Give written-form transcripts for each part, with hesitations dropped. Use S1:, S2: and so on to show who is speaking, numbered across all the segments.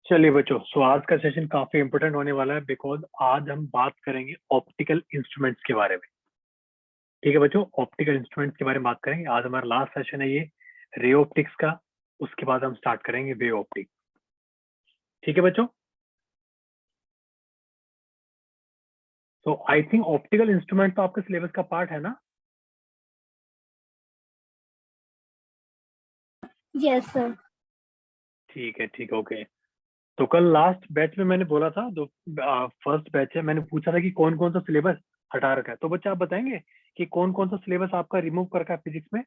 S1: चलिए बच्चों, सो आज का सेशन काफी इंपोर्टेंट होने वाला है बिकॉज आज हम बात करेंगे ऑप्टिकल इंस्ट्रूमेंट्स के बारे में। ठीक है बच्चों, ऑप्टिकल इंस्ट्रूमेंट्स के बारे में बात करेंगे। आज हमारा लास्ट सेशन है ये रे ऑप्टिक्स का। उसके बाद हम स्टार्ट करेंगे वे ऑप्टिक। ठीक है बच्चों, तो आई थिंक ऑप्टिकल इंस्ट्रूमेंट तो आपके सिलेबस का पार्ट है ना।
S2: Yes sir.
S1: ठीक है, ठीक है, ओके। तो कल लास्ट बैच में मैंने बोला था, जो फर्स्ट बैच है, मैंने पूछा था कि कौन कौन सा सिलेबस हटा रखा है। तो बच्चा आप बताएंगे कि कौन कौन सा सिलेबस आपका रिमूव कर रखा है फिजिक्स में।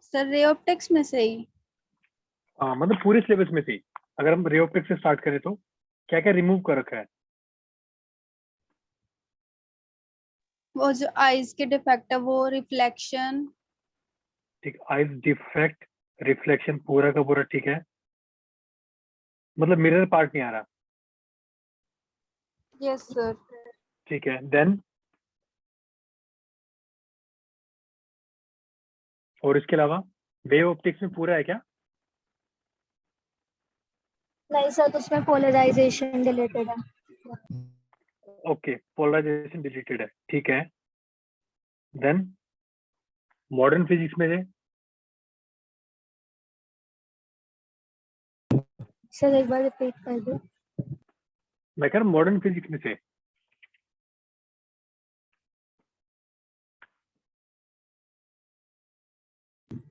S2: सर रे ऑप्टिक्स में से ही
S1: मतलब पूरे सिलेबस में से अगर हम रे ऑप्टिक्स से स्टार्ट करें तो क्या क्या रिमूव कर रखा है।
S2: वो जो आईज के डिफेक्ट है वो रिफ्लेक्शन।
S1: ठीक, आइज डिफेक्ट, रिफ्लेक्शन पूरा का पूरा ठीक है। मतलब मिरर पार्ट नहीं आ रहा।
S2: Yes sir.
S1: ठीक है, देन और इसके अलावा वेव ऑप्टिक्स में पूरा है क्या।
S2: नहीं सर, तो उसमें पोलराइजेशन रिलेटेड है।
S1: ओके, पोलराइजेशन डिलीटेड है, ठीक है। देन मॉडर्न फिजिक्स में से
S2: सर एक बार रिपीट कर दो।
S1: मैं कह रहा हूँ मॉडर्न फिजिक्स में से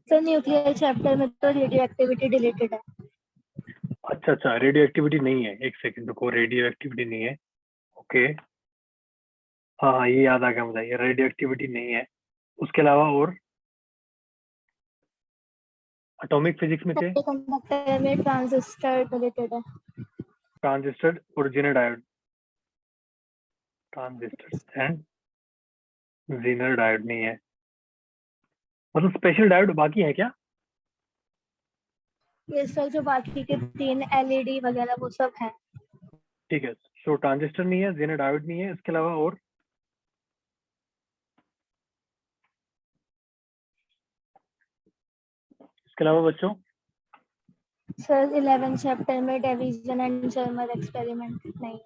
S2: सर न्यूक्लियर चैप्टर में तो रेडियो एक्टिविटी रिलेटेड है।
S1: अच्छा अच्छा, रेडियो एक्टिविटी नहीं है। एक सेकंड रुको, रेडियो एक्टिविटी नहीं है। ओके, हाँ हाँ, ये याद आ गया मुझे, ये रेडियो एक्टिविटी नहीं है। उसके अलावा और एटॉमिक फिजिक्स में से
S2: सेमीकंडक्टर में ट्रांजिस्टर रिलेटेड है।
S1: ट्रांजिस्टर और Zener diode, transistor and Zener diode नहीं है। मतलब स्पेशल डायोड बाकी है क्या।
S2: ये सर जो बाकी के 3 एलईडी वगैरह वो सब है।
S1: ठीक है, सो ट्रांजिस्टर नहीं है, जेनर डायोड नहीं है। इसके अलावा और इसके अलावा बच्चों
S2: सर 11 चैप्टर में डेविसन एंड जर्मर एक्सपेरिमेंट नहीं।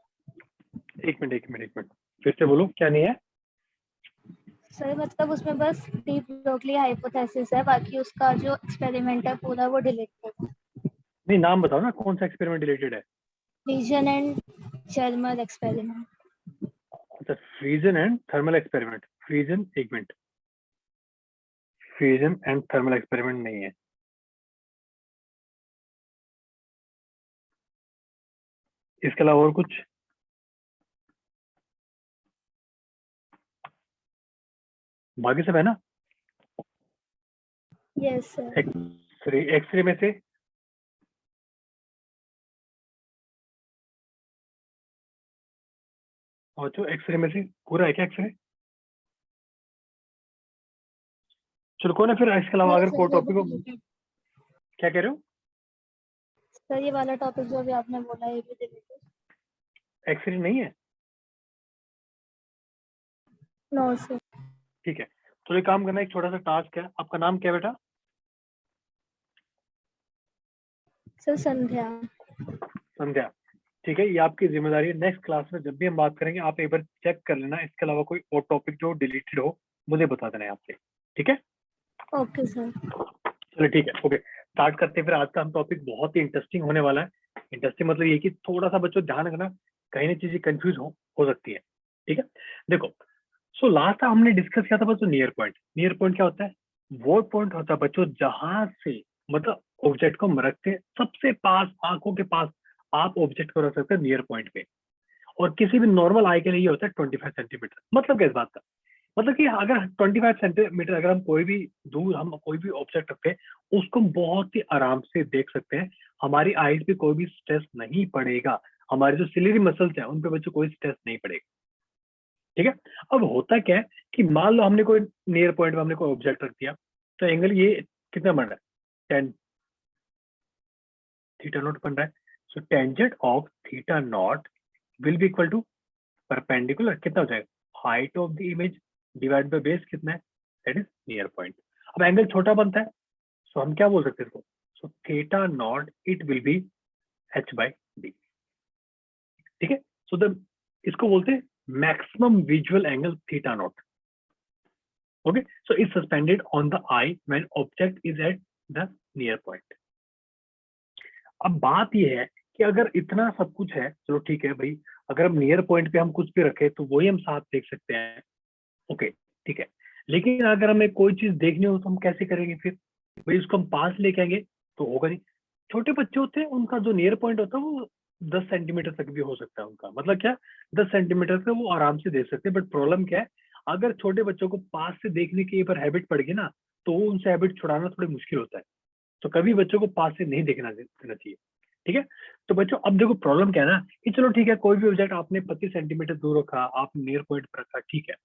S1: एक मिनट एक मिनट एक मिनट, फिर से बोलो क्या नहीं है।
S2: सर मतलब उसमें बस डी ब्रोगली हाइपोथेसिस है, बाकी उसका जो एक्सपेरिमेंट है पूरा वो डिलीटेड है।
S1: नहीं, नाम बताओ ना, कौन सा एक्सपेरिमेंट रिलेटेड है।
S2: Vision and Germer experiment.
S1: अच्छा, फ्रीजन एंड थर्मल एक्सपेरिमेंट। फ्रीजन, एक मिनट, फ्रीजन एंड थर्मल एक्सपेरिमेंट नहीं है। इसके अलावा और कुछ। बाकी सब है ना।
S2: Yes sir.
S1: एक्सरे, एक्सरे में से और जो एक्सरे में से पूरा है क्या एक्सरे। चलो कौन है फिर, इसके अलावा
S2: नहीं
S1: अगर कोई
S2: सर, वो
S1: टॉपिक
S2: भी
S1: हो।
S2: डिलीटेड।
S1: क्या कह रहे हो।
S2: सर ये वाला टॉपिक जो भी आपने बोला ये भी डिलीटेड।
S1: एक्सरे नहीं है।
S2: No sir.
S1: ठीक है, तो एक काम करना, एक छोटा सा टास्क है। आपका नाम क्या है बेटा।
S2: सर संध्या।
S1: संध्या, ठीक है। ये आपकी जिम्मेदारी है, नेक्स्ट क्लास में जब भी हम बात करेंगे आप एक बार चेक कर लेना। इसके अलावा कोई और टॉपिक जो डिलीटेड हो मुझे बता देना है आपसे, ठीक है।
S2: Okay sir.
S1: चलो ठीक है, ओके, स्टार्ट करते हैं। फिर आज का हम टॉपिक बहुत ही इंटरेस्टिंग होने वाला है। इंटरेस्टिंग मतलब ये कि थोड़ा सा बच्चों ध्यान रखना, कहीं ना चीजें कंफ्यूज हो सकती है। ठीक है, देखो, सो लास्ट टाइम हमने डिस्कस किया था बच्चों नियर पॉइंट। नियर पॉइंट क्या होता है। वो पॉइंट होता है बच्चों जहां से मतलब ऑब्जेक्ट को हम रखते हैं सबसे पास, आंखों के पास आप ऑब्जेक्ट को रख सकते हैं नियर पॉइंट पे। और किसी भी नॉर्मल आई के लिए ये होता है 25 सेंटीमीटर। मतलब क्या इस बात का मतलब कि अगर 25 सेंटीमीटर अगर हम कोई भी दूर हम कोई भी ऑब्जेक्ट रखते हैं उसको हम बहुत ही आराम से देख सकते हैं। हमारी आईज पे कोई भी स्ट्रेस नहीं पड़ेगा। हमारे जो सिलेरी मसल्स हैं उन पे बच्चों कोई स्ट्रेस नहीं पड़ेगा। ठीक है, अब होता क्या है कि मान लो हमने कोई नियर पॉइंट में हमने कोई ऑब्जेक्ट रख दिया, तो एंगल ये कितना बन रहा है, 10 थीटा नॉट बन रहा है। So tangent of theta naught will be equal to perpendicular, कितना हो जाएगा, height of the image divide by base कितना है, दैट इज नियर पॉइंट। अब एंगल छोटा बनता है, सो हम क्या बोल सकते हैं इसको, so theta naught it will B h/d। ठीक है, सो द इसको बोलते हैं maximum visual angle theta naught. Okay, so is suspended on the I when object is at the near point. अब बात यह है कि अगर इतना सब कुछ है, चलो ठीक है भाई, अगर हम नियर पॉइंट पे हम कुछ भी रखे तो वही हम साफ देख सकते हैं, ओके ठीक है। लेकिन अगर हमें कोई चीज देखनी हो तो हम कैसे करेंगे फिर? भाई उसको हम पास लेके आएंगे तो होगा नहीं। छोटे बच्चे होते हैं, उनका जो नियर पॉइंट होता है वो 10 सेंटीमीटर तक भी हो सकता है उनका, मतलब क्या 10 सेंटीमीटर तक वो आराम से देख सकते हैं। बट प्रॉब्लम क्या है, अगर छोटे बच्चों को पास से देखने की एक बार हैबिट पड़ गई ना, तो वो उनसे हैबिट छुड़ाना थोड़ी मुश्किल होता है। तो कभी बच्चों को पास से नहीं देखना देना चाहिए, ठीक है। तो बच्चों अब देखो प्रॉब्लम क्या है ना, कि चलो ठीक है, कोई भी ऑब्जेक्ट आपने 25 सेंटीमीटर दूर रखा, आपने नियर पॉइंट पर रखा, ठीक है।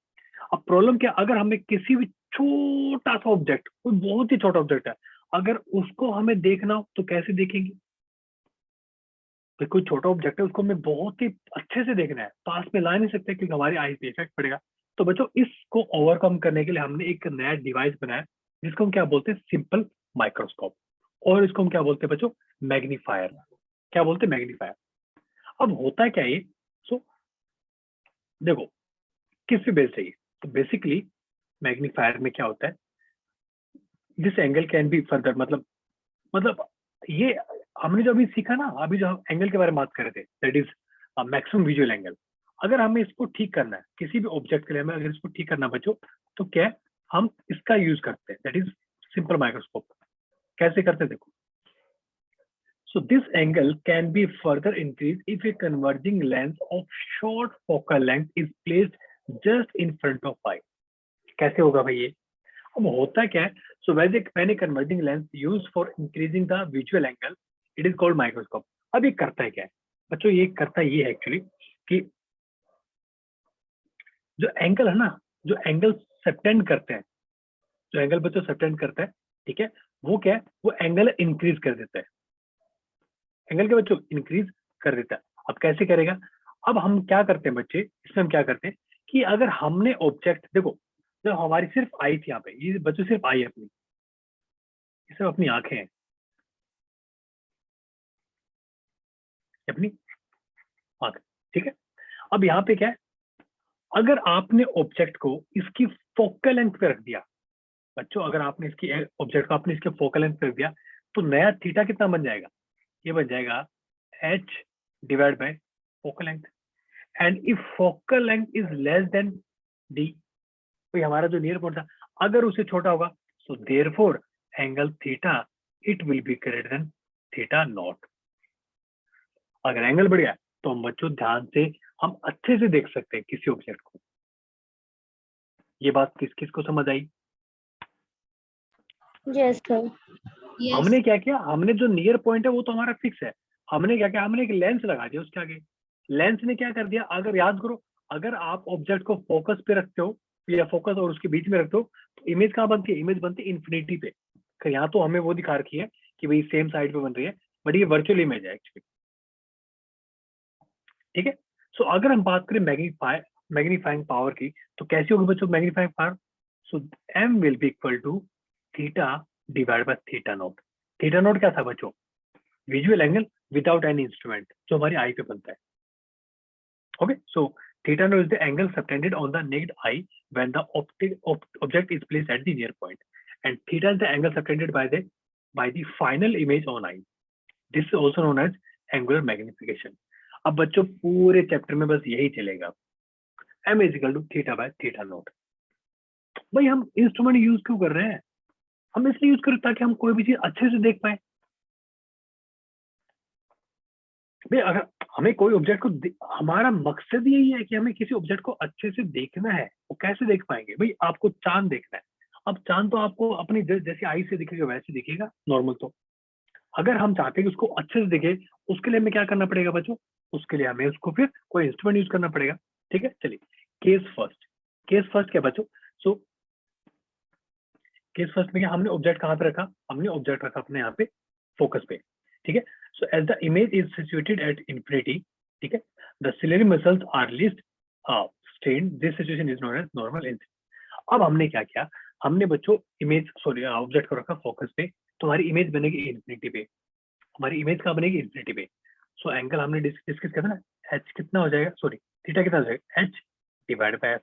S1: अब प्रॉब्लम क्या, अगर हमें किसी भी छोटा सा ऑब्जेक्ट, कोई बहुत ही छोटा ऑब्जेक्ट है, अगर उसको हमें देखना हो तो कैसे देखेंगे? तो कोई छोटा ऑब्जेक्ट है, उसको हमें बहुत ही अच्छे से देखना है, पास में ला नहीं सकते क्योंकि हमारी आई पे इफेक्ट पड़ेगा। तो बच्चों इसको ओवरकम करने के लिए हमने एक नया डिवाइस बनाया, जिसको हम क्या बोलते हैं, सिंपल माइक्रोस्कोप। और इसको हम क्या बोलते हैं बच्चों, मैग्नीफायर। क्या बोलते हैं, मैग्नीफायर। अब होता है क्या ये, सो देखो किस पे बेस्ड है ये। तो बेसिकली मैग्नीफायर में क्या होता है, this angle can be further, मतलब ये हमने जो अभी सीखा ना, अभी जो हम एंगल के बारे में बात कर रहे थे, that is maximum visual angle. अगर हमें इसको ठीक करना है किसी भी ऑब्जेक्ट के लिए, हमें अगर इसको ठीक करना है बच्चों, तो क्या है, हम इसका यूज करते हैं, दैट इज सिंपल माइक्रोस्कोप। कैसे करते हैं देखो। So this angle can be further increased if a converging lens of short focal length is placed just in front of eye. कैसे होगा भाई ये? अब होता क्या है, so when a converging lens used for increasing the visual angle, it is called microscope. अब ये करता है क्या है बच्चों, ये करता ये है एक्चुअली कि जो एंगल है ना, जो एंगल सबटेंड करते हैं, जो एंगल बच्चों सबटेंड करता है, ठीक है, वो क्या है, वो एंगल इंक्रीज कर देता है, एंगल के बच्चों इंक्रीज कर देता है। अब कैसे करेगा, अब हम क्या करते हैं बच्चे, इसमें हम क्या करते हैं कि अगर हमने ऑब्जेक्ट, देखो जब हमारी सिर्फ आई थी यहाँ पे, ये बच्चों सिर्फ आई अपनी, ये सिर्फ अपनी आंखें हैं, अपनी आंख, ठीक है। अब यहाँ पे क्या है, अगर आपने ऑब्जेक्ट को इसकी फोकल लेंथ पे रख दिया बच्चों, अगर आपने इसकी ऑब्जेक्ट को आपने इसके फोकल लेंथ पे रख दिया, तो नया थीटा कितना बन जाएगा, ये बन जाएगा h divide by focal length. And if focal length is less than d, तो हमारा जो नियर पॉइंट था अगर उससे छोटा होगा, so therefore angle theta it will be greater than theta naught. अगर एंगल बढ़ गया तो हम बच्चों ध्यान से, हम अच्छे से देख सकते हैं किसी ऑब्जेक्ट को। ये बात किस किस को समझ आई?
S2: Yes sir.
S1: हमने क्या किया, हमने जो नियर पॉइंट है वो तो हमारा फिक्स है, हमने क्या किया, हमने एक लेंस लगा दिया उसके आगे। लेंस ने क्या कर दिया, अगर याद करो, अगर आप ऑब्जेक्ट को फोकस पे रखते हो या फोकस और उसके बीच में रखते हो, तो इमेज कहाँ बनती है, इमेज बनती है इन्फिनिटी पे। यहाँ तो हमें वो दिखा रखी है कि भाई सेम साइड पे बन रही है, बट ये वर्चुअल इमेज है एक्चुअली, ठीक है। सो अगर हम बात करें मैग्नीफाइंग पावर की, तो कैसी होगी बच्चों magnifying power? So m will be equal to theta divide by theta not. Theta naught क्या था बच्चों, visual angle without any instrument, जो हमारी आई पे बनता है। Okay, so theta naught is the angle subtended on the naked eye when the object is placed at the near point, and theta is the angle subtended by the final image on eye. This is also known as angular magnification. अब बच्चों पूरे chapter में बस यही चलेगा, m is equal to theta by theta naught. भाई हम instrument use क्यों कर रहे हैं, हम इसलिए यूज कर रहे हैं ताकि हम कोई भी चीज अच्छे से देख पाए। भाई अगर हमें कोई ऑब्जेक्ट को, हमारा मकसद यही है कि हमें किसी ऑब्जेक्ट को अच्छे से देखना है, वो कैसे देख पाएंगे, भाई आपको चांद देखना है, अब चांद तो आपको अपनी जैसे आई से दिखेगा वैसे दिखेगा नॉर्मल। तो अगर हम चाहते हैं कि उसको अच्छे से दिखे, उसके लिए हमें क्या करना पड़ेगा बच्चों, उसके लिए हमें उसको फिर कोई इंस्ट्रूमेंट यूज करना पड़ेगा, ठीक है। चलिए केस फर्स्ट क्या बच्चों, सो केस फर्स्ट में क्या, हमने ऑब्जेक्ट कहाँ पे रखा, हमने ऑब्जेक्ट रखा अपने यहाँ पे फोकस पे, ठीक है। So as the image is situated at infinity, ठीक है, the ciliary muscles are least strained, this situation is known as normal incident. अब हमने क्या किया, हमने बच्चों इमेज ऑब्जेक्ट को रखा फोकस पे, तो हमारी इमेज बनेगी इन्फिनिटी पे, हमारी इमेज कहाँ बनेगी इन्फिनिटी पे। सो एंगल हमने डिस्कस किया था ना, एच कितना हो जाएगा, सॉरी थीटा कितना हो जाएगा, एच डिवाइड बाय एफ।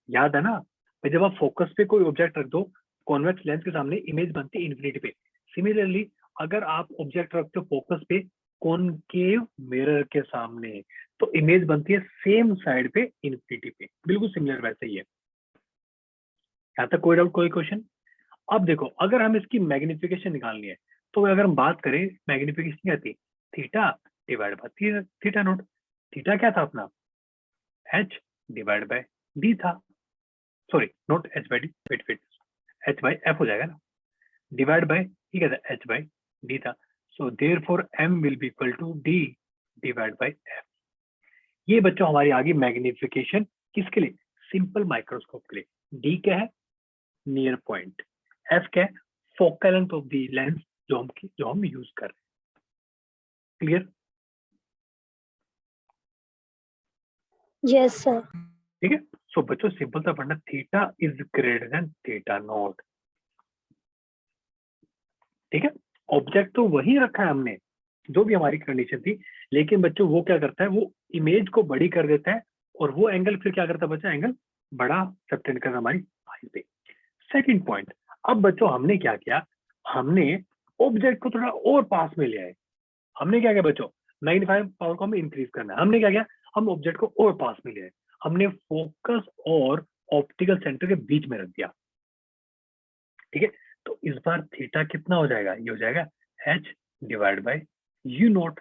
S1: याद है ना भाई, जब आप फोकस पे कोई ऑब्जेक्ट रख दो कॉन्वेक्स लेंस के सामने, इमेज बनती है इन्फिनिटी पे। सिमिलरली अगर आप ऑब्जेक्ट रखते हो फोकस पे कॉनकेव मिरर के सामने, तो इमेज बनती है सेम साइड पे इन्फिनिटी पे, बिल्कुल सिमिलर वैसे ही है। यहाँ तक कोई डाउट, कोई क्वेश्चन? अब देखो, अगर हम इसकी मैग्निफिकेशन निकालनी है, तो अगर हम बात करें मैग्निफिकेशन क्या थी, theta divide by theta naught. Theta क्या था अपना, एच डिवाइड बाय डी था, sorry naught H by D, wait H by F हो जाएगा ना, डिवाइड बाय ठीक है एच बाय डी था। So therefore M will be equal to D divide by F. ये बच्चों हमारी आ गई मैग्निफिकेशन, किसके लिए, सिंपल माइक्रोस्कोप के लिए। डी क्या है, नियर पॉइंट, एफ क्या है, focal length of the lens जो हम यूज कर रहे हैं। क्लियर?
S2: Yes sir.
S1: ठीक है। सो बच्चों सिंपल सा पढ़ना, theta is greater than theta naught. ठीक है, ऑब्जेक्ट तो वही रखा है हमने जो भी हमारी कंडीशन थी, लेकिन बच्चों वो क्या करता है, वो इमेज को बड़ी कर देता है, और वो एंगल फिर क्या करता है बच्चा, एंगल बड़ा सबटेंड करता हमारी आई पे। सेकंड पॉइंट, अब बच्चों हमने क्या किया, हमने ऑब्जेक्ट को थोड़ा और पास में ले आए। हमने क्या किया बच्चों, मैग्नीफाइंग पावर को हमें इंक्रीज करना है। हमने क्या किया, हम ऑब्जेक्ट को और पास में ले आए, हमने फोकस और ऑप्टिकल सेंटर के बीच में रख दिया। ठीक है, तो इस बार थीटा कितना हो जाएगा, ये हो जाएगा H divide by U not,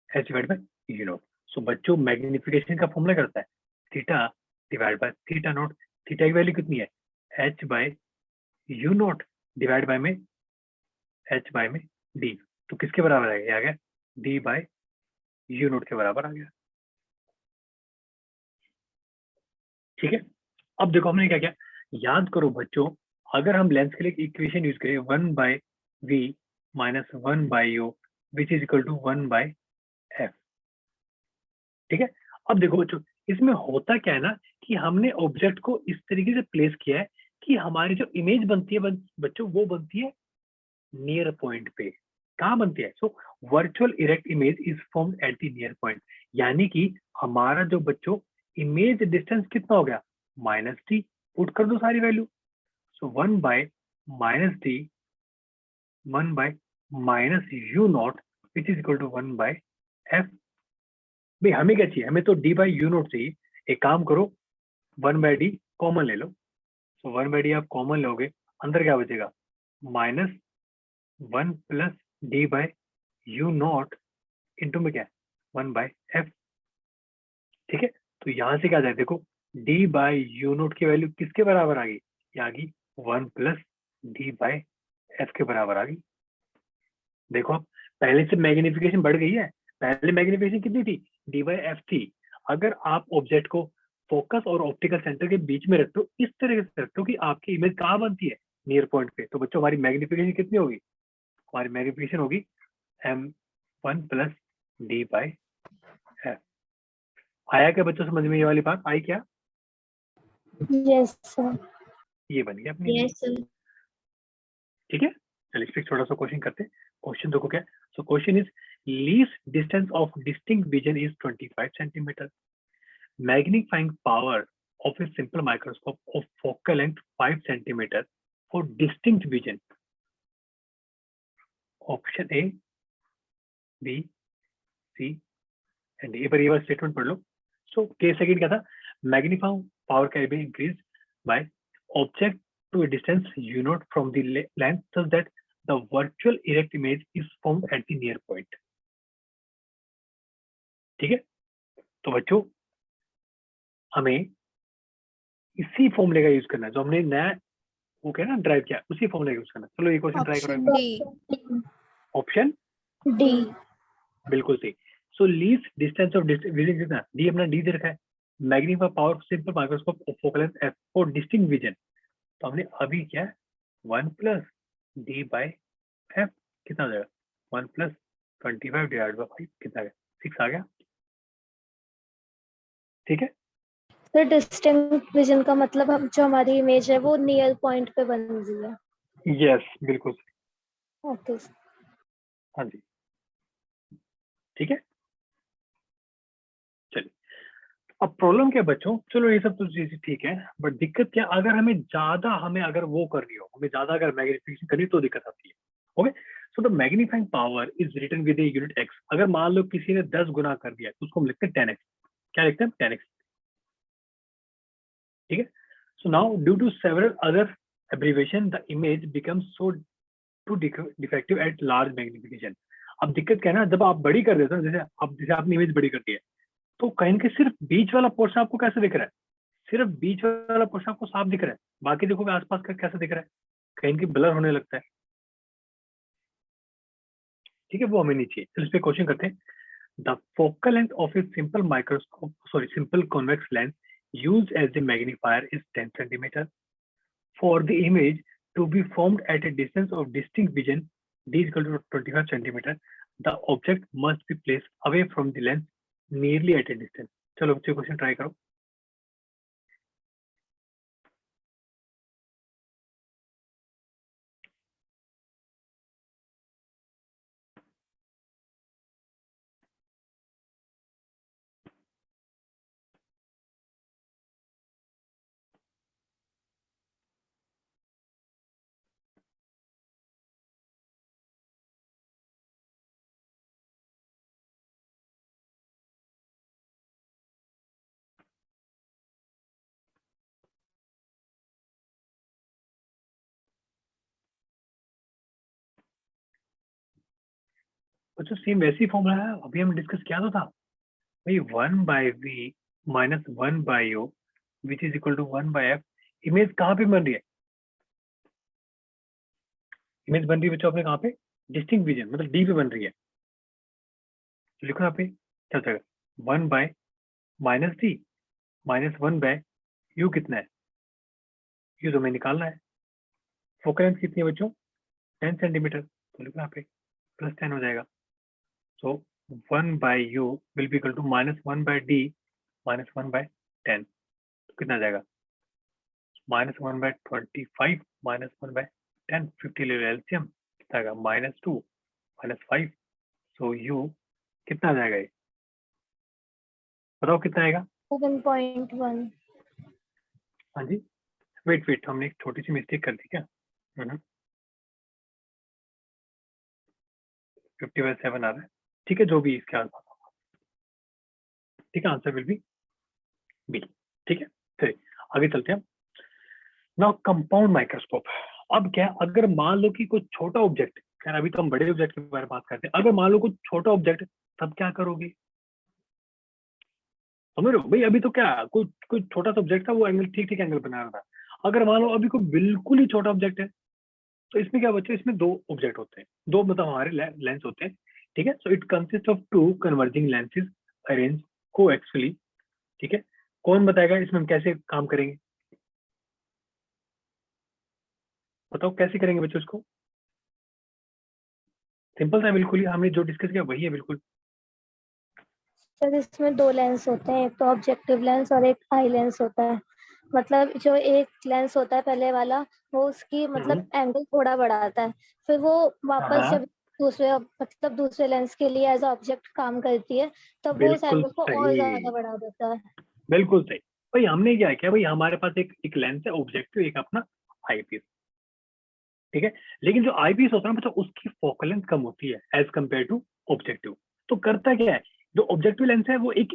S1: H divide by U not. So बच्चों मैग्निफिकेशन का फॉर्मूला करता है theta divide by theta not. Theta की वैल्यू कितनी है, H by U not divide by में एच बाय में डी। तो किसके बराबर आएगा, आ गया डी बाय यू नॉट के बराबर आ गया। ठीक है, अब देखो हमने क्या किया, याद करो बच्चों, अगर हम लेंस के लिए इक्वेशन यूज करें 1 by V minus 1 by U which is equal to 1 by F. ठीक है, अब देखो बच्चों, इसमें होता क्या है ना, कि हमने ऑब्जेक्ट को इस तरीके से प्लेस किया है कि हमारी जो इमेज बनती है बच्चों, वो बनती है नियर पॉइंट पे। कहाँ बनती है, so virtual erect image is formed at the near point. यानी कि हमारा जो बच्चों इमेज डिस्टेंस कितना हो गया, माइनस टी, पुट कर दो सारी value. So 1 by minus T, 1 by minus U naught which is equal to 1 by F. भाई हमें क्या चाहिए, हमें तो डी बाई यू नॉट चाहिए। एक काम करो, 1 बाय डी कॉमन ले लो। सो 1 बाय डी आप कॉमन लोगे, अंदर क्या बचेगा, minus 1 plus D by U naught into में क्या है 1 बाय एफ। ठीक है, तो यहाँ से क्या जाए, देखो डी बाय यू नोट की वैल्यू किसके बराबर आ गई, ये आ गई 1 प्लस डी बाय एफ के बराबर आ गई। देखो अब पहले से मैग्निफिकेशन बढ़ गई है, पहले मैग्निफिकेशन कितनी थी, डी बाय एफ थी। अगर आप ऑब्जेक्ट को फोकस और ऑप्टिकल सेंटर के बीच में रखते हो, इस तरह से रखते हो कि आपकी इमेज कहाँ बनती है, नियर पॉइंट पे, तो बच्चों हमारी मैग्निफिकेशन कितनी होगी, हमारी मैग्निफिकेशन होगी m1 plus D bye F. आया क्या बच्चों समझ में, ये वाली बात आई क्या?
S2: Yes sir.
S1: ये बन गया अपनी।
S2: Yes sir.
S1: ठीक है, चलिए इस पे छोटा सा क्वेश्चन करते हैं। क्वेश्चन देखो क्या, so question is least distance of distinct vision is 25 centimetre, magnifying power of a simple microscope of focal length 5 centimetre for distinct vision. Option A, B, C and D. पर ये बार statement पढ़ लो। सो के second क्या था, magnifying power can be increase by object to a distance u naught from the length such that the virtual erect image is formed at the near point. ठीक है, तो बच्चों हमें इसी फॉर्मूले का यूज करना है जो हमने नया वो क्या ना ड्राइव किया, उसी फॉर्मूले का यूज करना है। चलो ये क्वेश्चन ट्राई करो।
S2: डी।
S1: Option
S2: D.
S1: बिल्कुल सही। सो लीस्ट डिस्टेंस ऑफ विजन कितना, डी अपना डी दे रखा है, magnifying power simple microscope of focal length F for distinct vision. तो हमने अभी क्या 1 प्लस डी बाय एफ कितना हो जाएगा 1 प्लस 25 डिवाइड बाय 5 कितना आ गया 6 आ गया। ठीक है,
S2: सर डिस्टिंक्ट विजन का मतलब हम जो हमारी इमेज है वो नियर पॉइंट पे बन रही है।
S1: यस बिल्कुल।
S2: ओके।
S1: हाँ जी, ठीक है। चलिए, अब प्रॉब्लम क्या है बच्चों, चलो ये सब तो चीजें ठीक है, बट दिक्कत क्या, अगर हमें अगर वो करनी हो, हमें ज्यादा अगर मैग्निफिकेशन करनी तो दिक्कत आती है। Okay, so the magnifying power is written with unit X. अगर मान लो किसी ने 10 गुना कर दिया तो उसको हम लिखते हैं 10x। क्या लिखते हैं? 10x। ठीक है। So now due to several other abbreviation the image becomes so too defective at large magnification. अब दिक्कत क्या है ना, जब आप बड़ी कर देते हो, जैसे आपने इमेज बड़ी कर दी है, तो कहीं के सिर्फ बीच वाला पोर्शन आपको कैसे दिख रहा है? सिर्फ बीच वाला पोर्शन आपको साफ दिख रहा है, बाकी देखोगे आसपास का कैसा दिख रहा है? कहीं की ब्लर होने लगता है। ठीक है, वो हमें नहीं चाहिए। चलो इस पे क्वेश्चन करते हैं। The focal length of a simple microscope, sorry simple convex lens used as a magnifier is 10 centimeter. For the image to be formed at a distance of distinct vision, d is equal to 25 centimeter, the object must be placed away from the lens nearly at a distance. चलो बच्चे question try करो। बच्चों same वैसी formula है, अभी हम discuss किया तो था भाई, 1/v minus 1/o which is equal to 1/f। Image कहाँ पे बन रही है? इमेज बन रही है बच्चों अपने कहाँ पे? डिस्टिंक्ट विजन, मतलब डी पे बन रही है। तो लिखो यहाँ पे क्या हो जाएगा? 1/-d माइनस 1/u कितना है? यू तो हमें निकालना है। फोकल लेंथ कितनी है बच्चों? 10 सेंटीमीटर। तो लिखो यहाँ पे +10 हो जाएगा। So 1/u will be equal to -1/d minus 1/10। तो कितना आ जाएगा? -1/25 माइनस 1/10। 50 ले लो एलसीएम, कितना आएगा? -2 -5। सो u कितना आ जाएगा? ये बताओ कितना आएगा?
S2: 7.1।
S1: हाँ जी, वेट हमने एक छोटी सी मिस्टेक कर दी क्या? 50/7 आ रहा है। ठीक है, जो भी इसके आसपास होगा। ठीक है, आंसर विल बी बी। ठीक है, चलिए आगे चलते हैं। Now compound microscope. अब क्या, अगर मान लो कि कोई छोटा ऑब्जेक्ट, खैर अभी तो हम बड़े ऑब्जेक्ट के बारे में बात करते हैं, अगर मान लो कोई छोटा ऑब्जेक्ट, तब क्या करोगे? समझ रहे हो भाई? अभी तो क्या, कोई कोई छोटा सा ऑब्जेक्ट था, वो एंगल ठीक ठीक एंगल बना रहा था। अगर मान लो अभी कोई बिल्कुल ही छोटा ऑब्जेक्ट है, तो इसमें क्या बच्चे, इसमें दो ऑब्जेक्ट होते हैं, दो मतलब हमारे लेंस होते हैं। ठीक है, so it consist of two converging lenses arrange coaxially. ठीक है, कौन बताएगा इसमें हम कैसे काम करेंगे? बताओ कैसे करेंगे बच्चों इसको? सिंपल था बिल्कुल ही, हमने जो डिस्कस किया वही है बिल्कुल।
S2: सर इसमें दो लेंस होते हैं, एक तो ऑब्जेक्टिव लेंस और एक आई लेंस होता है। मतलब जो एक लेंस होता है पहले वाला, वो उसकी मतलब एंगल थोड़ा बढ़ाता है, फिर वो वापस
S1: हाँ,
S2: जब दूसरे लेंस के लिए एज ऑब्जेक्ट काम करती है, तब वो उस
S1: बिल्कुल
S2: एंगल को और ज्यादा
S1: सही,
S2: बढ़ा देता है।
S1: बिल्कुल सही। भाई हमने क्या किया भाई, हमारे पास एक लेंस है ऑब्जेक्टिव, एक अपना आई पीस। ठीक है, लेकिन जो आई पीस होता है ना बच्चा, उसकी फोकल लेंथ कम होती है एज कम्पेयर टू ऑब्जेक्टिव। तो करता क्या है, जो ऑब्जेक्टिव लेंस है वो एक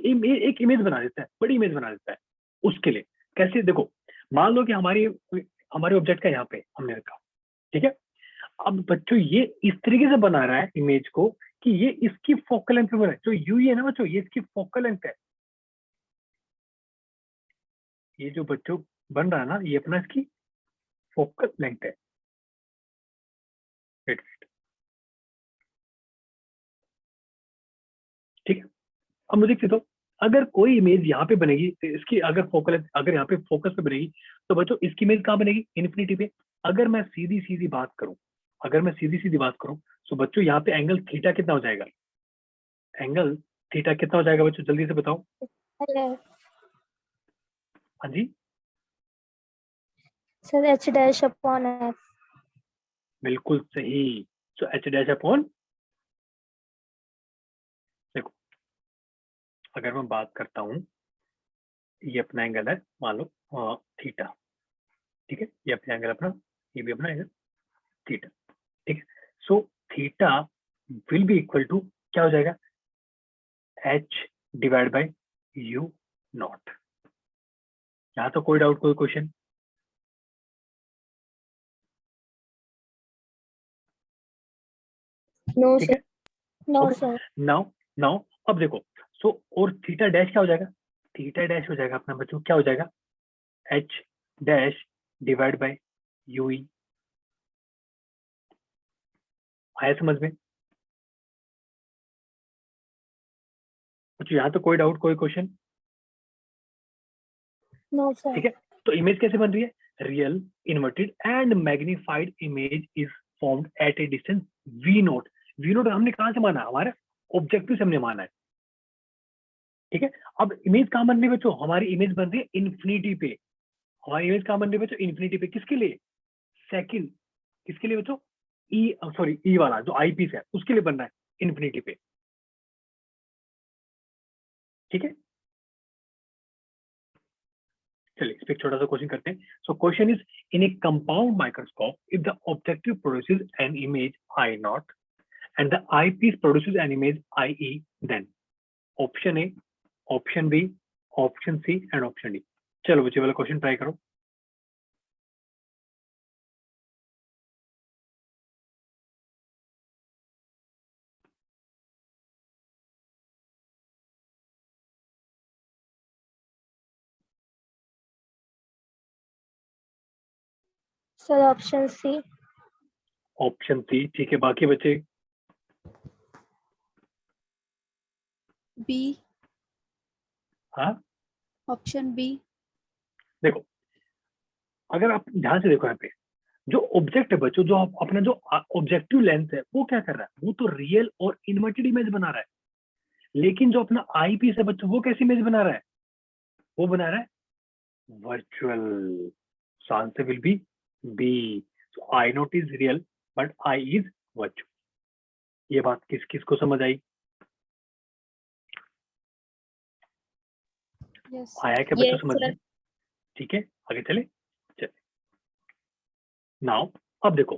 S1: इमेज बना देता है, बड़ी इमेज बना देता है उसके लिए। कैसे देखो, मान लो कि हमारे ऑब्जेक्ट का यहाँ पे हमने रखा। ठीक है, अब बच्चों ये इस तरीके से बना रहा है इमेज को कि ये इसकी फोकल लेंथ पे बना है। जो यू है ना बच्चों, ये इसकी फोकल लेंथ है। ये जो बच्चों बन रहा है ना, ये अपना इसकी फोकल लेंथ है। वेट वेट, ठीक है। अब मुझे देखो, अगर कोई इमेज यहाँ पे बनेगी तो इसकी अगर फोकल, अगर यहाँ पे फोकस पे बनेगी, तो बच्चों इसकी इमेज कहाँ बनेगी? इन्फिनिटी पे। अगर मैं सीधी सीधी बात करूं, तो बच्चों यहाँ पे एंगल थीटा कितना हो जाएगा? एंगल थीटा कितना हो जाएगा बच्चों, जल्दी से बताओ। हाँ जी,
S2: सर H' अपॉन F।
S1: बिल्कुल सही। सो एच डैश अपॉन, देखो अगर मैं बात करता हूँ, ये अपना एंगल है मान लो थीटा, ठीक है, ये अपना एंगल अपना, ये भी अपना एंगल थीटा, ठीक है। So theta will be equal to क्या हो जाएगा, H divide by U naught. यहाँ तो कोई डाउट, कोई क्वेश्चन?
S2: नो
S1: ठीक
S2: सर,
S1: है,
S2: no
S1: okay.
S2: Sir.
S1: Now now अब देखो, सो और थीटा डैश क्या हो जाएगा, थीटा डैश हो जाएगा अपना बच्चों, क्या हो जाएगा, H dash divide by U ई। आया समझ में? बच्चों यहाँ तो कोई डाउट, कोई क्वेश्चन?
S2: No sir.
S1: ठीक है, तो इमेज कैसे बन रही है, real inverted and magnified image is formed at a distance V naught. V naught हमने कहाँ से माना, हमारे ऑब्जेक्टिव से हमने माना है, ठीक है। अब इमेज कहाँ बन रही है बच्चों, हमारी इमेज बन रही है इन्फिनिटी पे, हमारी इमेज कहाँ बन रही है बच्चों, इन्फिनिटी पे। किसके लिए, सेकंड, किसके लिए बच्चों, ई सॉरी ई वाला जो आई पीस है उसके लिए बन रहा है इन्फिनिटी पे, ठीक है। चलिए इस पे एक छोटा सा क्वेश्चन करते हैं। So question is, in a compound microscope if the objective produces an image I naught and the eyepiece produces an image I E, then option A, option B, option C and option D. चलो बच्चे वाला question try करो।
S2: Sir option C.
S1: Option C, ठीक है, बाकी बच्चे?
S3: B,
S1: हाँ,
S3: option B.
S1: देखो अगर आप ध्यान से देखो यहाँ पे, जो ऑब्जेक्ट है बच्चों, जो अपना जो ऑब्जेक्टिव लेंस है वो क्या कर रहा है, वो तो रियल और इन्वर्टेड इमेज बना रहा है, लेकिन जो अपना आई पीस है बच्चों वो कैसी इमेज बना रहा है, वो बना रहा है virtual. So answer will be B. So I naught is real but I is virtual. ये बात किस किस को समझ आई?
S3: यस
S1: आया क्या बच्चों
S2: यस
S1: समझ
S2: सर।
S1: में? ठीक है, आगे चले। चले नाउ, अब देखो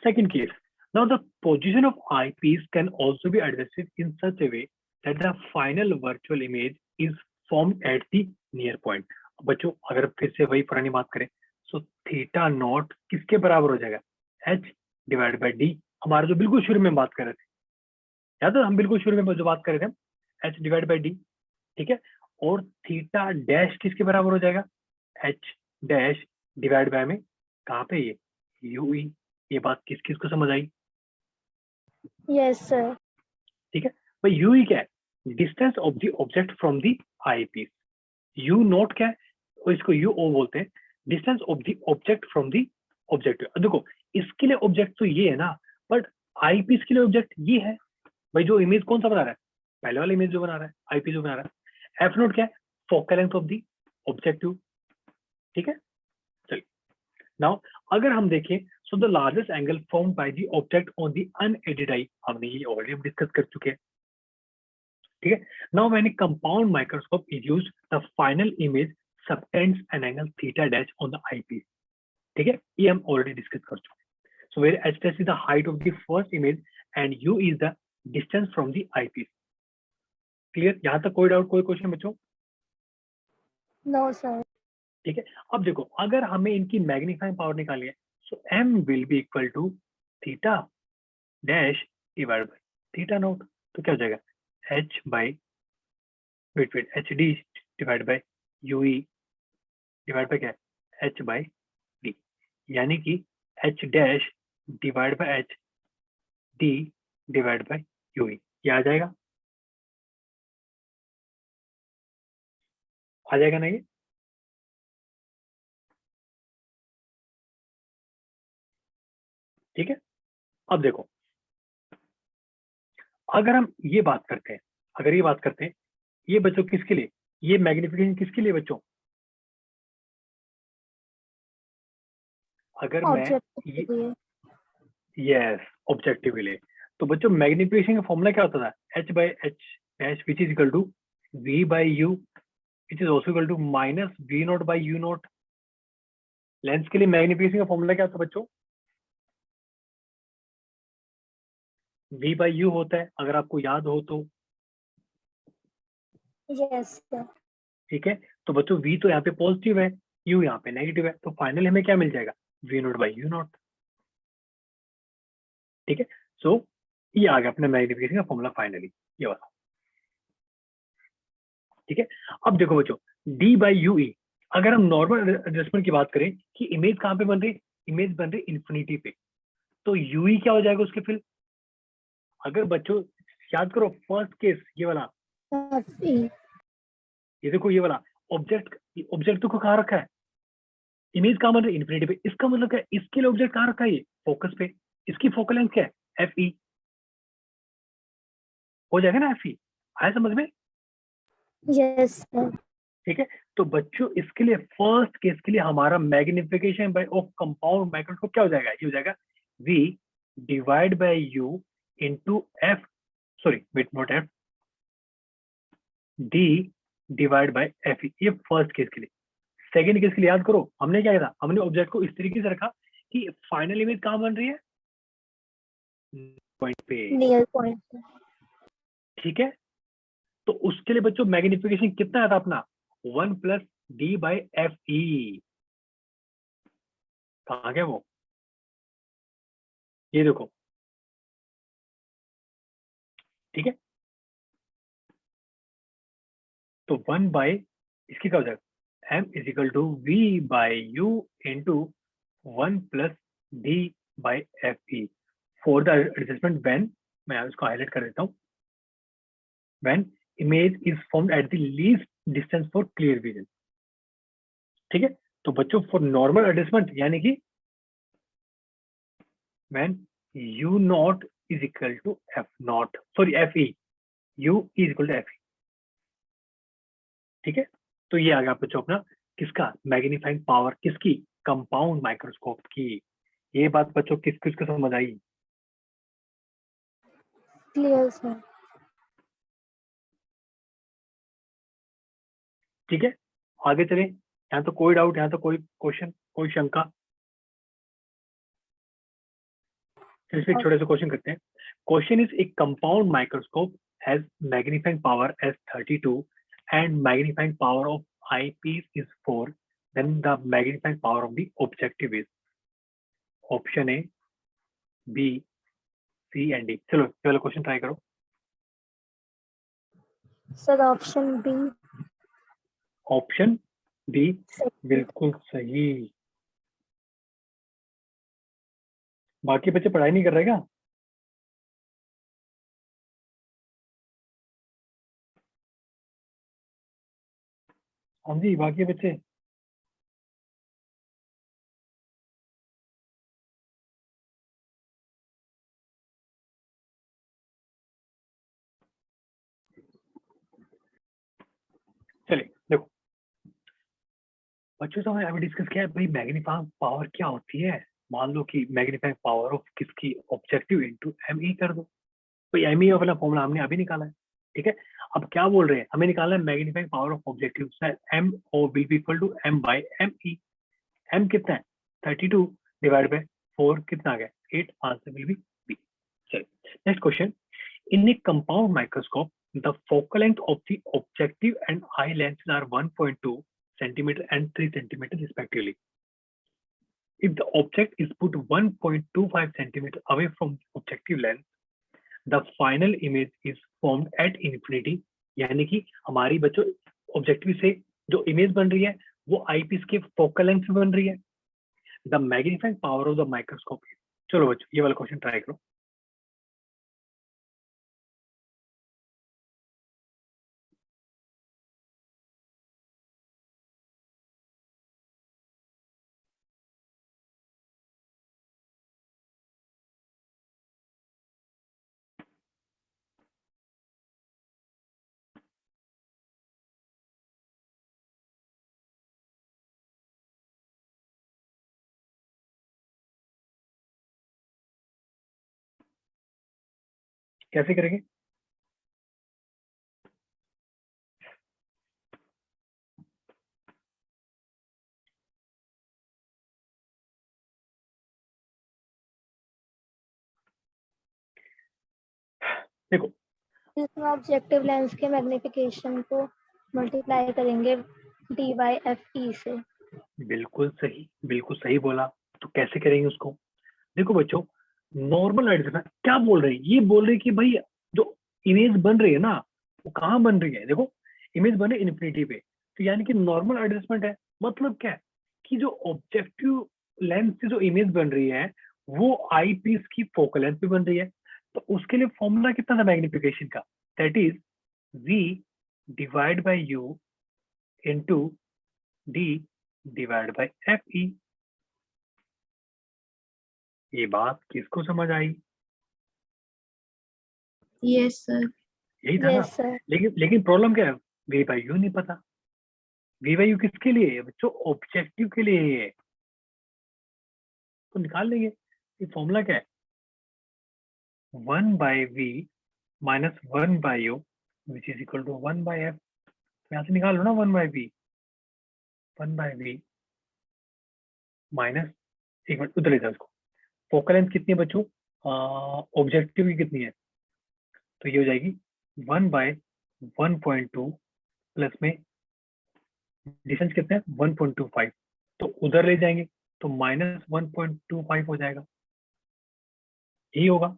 S1: second case. Now the position of I piece can also be adjusted in such A way that the final virtual image is formed at the near point. बच्चों अगर फिर से वही पुरानी बात करें, सो थीटा नॉट किसके बराबर हो जाएगा, एच डिवाइड बाई डी। हमारा जो बिल्कुल शुरू में बात कर रहे थे, याद है हम बिल्कुल शुरू में जो बात कर रहे थे हम, एच डिवाइड बाई डी, ठीक है। और थीटा डैश किसके बराबर हो जाएगा, एच डैश डिवाइड बाय में कहाँ पे ये यू ई। ये बात किस किस को समझ आई?
S2: Yes sir.
S1: ठीक है भाई, यू ई क्या है, distance of the object from the eyepiece. U naught क्या है, और इसको यू ओ बोलते हैं, distance of the object from the objective. देखो इसके लिए ऑब्जेक्ट तो ये है ना, बट आई पीस के लिए ऑब्जेक्ट ये है भाई, जो इमेज कौन सा बना रहा है, पहले वाला इमेज जो बना रहा है, आई पीस जो बना रहा है। एफ नोट क्या है, focal length of the objective, ठीक है। चलिए नाउ अगर हम देखें, so the largest angle formed by the object on the unaided eye, हमने ये ऑलरेडी हम डिस्कस कर चुके हैं, ठीक है। Now when a compound microscope is used the final image subtends an angle theta dash on the eyepiece, ठीक है, ये हम ऑलरेडी डिस्कस कर चुके हैं। So where H dash is the height of the first image and U is the distance from the eyepiece. Clear? यहाँ तक कोई डाउट, कोई क्वेश्चन बच्चों?
S2: No sir.
S1: ठीक है, अब देखो अगर हमें इनकी मैग्नीफाइंग पावर निकालनी है, so M will be equal to theta dash divide by theta not. तो क्या हो जाएगा, H by wait wait H D divide by U E divide by क्या, एच बाई डी, यानी कि H dash divide by H D divide by U E. ये आ जाएगा, आ जाएगा ना ये? ठीक है, अब देखो अगर हम ये बात करते हैं, अगर ये बात करते हैं, ये बच्चों किसके लिए, ये मैग्निफिकेशन किसके लिए बच्चों, अगर मैं
S2: ऑब्जेक्ट के
S1: ये,
S2: लिए।
S1: यस ऑब्जेक्टिव के लिए। तो बच्चों मैग्निफिकेशन का फॉर्मूला क्या होता था, h by h dash which is equal to v by u which is also equal to minus v not by u not. Lens के लिए मैग्निफिकेशन का फॉर्मूला क्या होता है बच्चों, v by u होता है, अगर आपको याद हो तो।
S2: Yes sir.
S1: ठीक है, तो बच्चों v तो यहाँ पे पॉजिटिव है, u यहाँ पे नेगेटिव है, तो फाइनली हमें क्या मिल जाएगा, v not by u not. ठीक है, सो ये आ गया अपने मैग्निफिकेशन का फॉर्मूला फाइनली, ये वाला। ठीक है, अब देखो बच्चों d बाई यू ई, अगर हम नॉर्मल एडजस्टमेंट की बात करें कि इमेज कहाँ पे बन रही, इमेज बन रही इन्फिनिटी पे, तो यू ई क्या हो जाएगा उसके फिर। अगर बच्चों याद करो फर्स्ट केस ये वाला,
S2: FE।
S1: ये देखो ये वाला ऑब्जेक्ट, ऑब्जेक्ट को कहाँ रखा है, इमेज कहाँ बन रही है, इन्फिनिटी पे। इसका मतलब क्या है, इसके लिए ऑब्जेक्ट कहाँ रखा है, ये फोकस पे, इसकी फोकल लेंथ क्या है, एफ ई, हो जाएगा ना एफ ई, आया समझ में।
S2: Yes sir.
S1: ठीक है, तो बच्चों इसके लिए फर्स्ट केस के लिए हमारा magnification by of compound microscope क्या हो जाएगा, ये हो जाएगा v divide by u into f, sorry wait naught f, d divide by f, ये फर्स्ट केस के लिए। सेकंड केस के लिए याद करो हमने क्या किया था, हमने ऑब्जेक्ट को इस तरीके से रखा कि फाइनल इमेज कहाँ बन रही है, पॉइंट पे।
S2: Near point.
S1: ठीक है, तो उसके लिए बच्चों मैग्निफिकेशन कितना आता अपना, 1 प्लस डी बाई एफ ई, कहाँ गया वो, ये देखो। ठीक है, तो 1 बाई इसकी क्या हो जाएगा, m is equal to V by U into 1 plus D by F E for the adjustment when, मैं इसको हाईलाइट कर देता हूँ, when image is formed at the least distance for clear vision. ठीक है, तो बच्चों फॉर नॉर्मल एडजस्टमेंट यानी कि when u naught is equal to f naught, sorry f e, u is equal to f e। ठीक है, तो ये आ गया बच्चों अपना किसका मैग्नीफाइंग पावर, किसकी, कंपाउंड माइक्रोस्कोप की। ये बात बच्चों किस किस को समझ आई,
S2: क्लियर सर।
S1: ठीक है, आगे चले, यहाँ तो कोई डाउट, यहाँ तो कोई क्वेश्चन, कोई शंका। चलिए एक छोटे से क्वेश्चन करते हैं। Question is a compound microscope has magnifying power as 32 and magnifying power of eyepiece is 4, then the magnifying power of the objective is option A, B, C and D। चलो ये वाला क्वेश्चन ट्राई करो।
S2: Sir option B.
S1: Option B बिल्कुल सही। बाकी बच्चे पढ़ाई नहीं कर रहे क्या, हाँ जी बाकी बच्चे, चलिए देखो बच्चों, तो हमने अभी डिस्कस किया है भाई मैग्नीफाइंग पावर क्या होती है। मान लो कि मैग्नीफाइंग पावर ऑफ किसकी, ऑब्जेक्टिव इनटू एम ई कर दो, तो एम ई वाला फॉर्मूला हमने अभी निकाला है। ठीक है, अब क्या बोल रहे हैं, हमें निकालना है magnifying power of objective, M O will be equal to M by M E. M कितना है 32 डिवाइड बाय 4 कितना आ गया 8, आंसर विल बी बी। चलिए next question, in a compound microscope the focal length of the objective and eye lenses are 1.2 centimeter and 3 centimeter respectively. If the object is put 1.25 centimeter away from the objective lens, the final image is formed at infinity। यानी कि हमारी बच्चों objective से जो image बन रही है वो आई पीस के फोकल लेंथ से बन रही है। The magnifying power of the microscope. चलो बच्चों ये वाला क्वेश्चन ट्राई करो। कैसे करेंगे? देखो
S2: इसमें ऑब्जेक्टिव लेंस के मैग्निफिकेशन को मल्टीप्लाई करेंगे डी बाई एफ ई से।
S1: बिल्कुल सही बोला। तो कैसे करेंगे उसको? देखो बच्चों, नॉर्मल एडजस्टमेंट क्या बोल रहे हैं? ये बोल रहे हैं कि भाई जो इमेज बन रही है ना, वो कहाँ बन रही है? देखो, इमेज बने इन्फिनिटी पे, तो यानी कि नॉर्मल एडजस्टमेंट है। मतलब क्या है कि जो ऑब्जेक्टिव लेंस से जो इमेज बन रही है वो आई पीस की फोकल लेंथ पे बन रही है। तो उसके लिए फॉर्मूला कितना था मैग्निफिकेशन का? That is V divide by U into D divide by F E. ये बात किसको समझ आई?
S3: Yes sir.
S1: यही था ना।
S2: Yes sir.
S1: लेकिन प्रॉब्लम क्या है? वी बाई यू नहीं पता। वी बाई यू किसके लिए है बच्चों? ऑब्जेक्टिव के लिए है। तो निकाल लेंगे। ये फॉर्मूला क्या है? 1/v minus 1/u which is equal to 1/f। यहाँ से निकाल लो ना 1/v। 1/v माइनस, एक मिनट उधर ले जाओ इसको। फोकल लेंथ कितनी है बच्चों? ऑब्जेक्टिव की कितनी है? तो ये हो जाएगी 1/1.2 प्लस में डिस्टेंस कितना है? 1.25। तो उधर ले जाएंगे तो माइनस 1.25 हो जाएगा। यही होगा,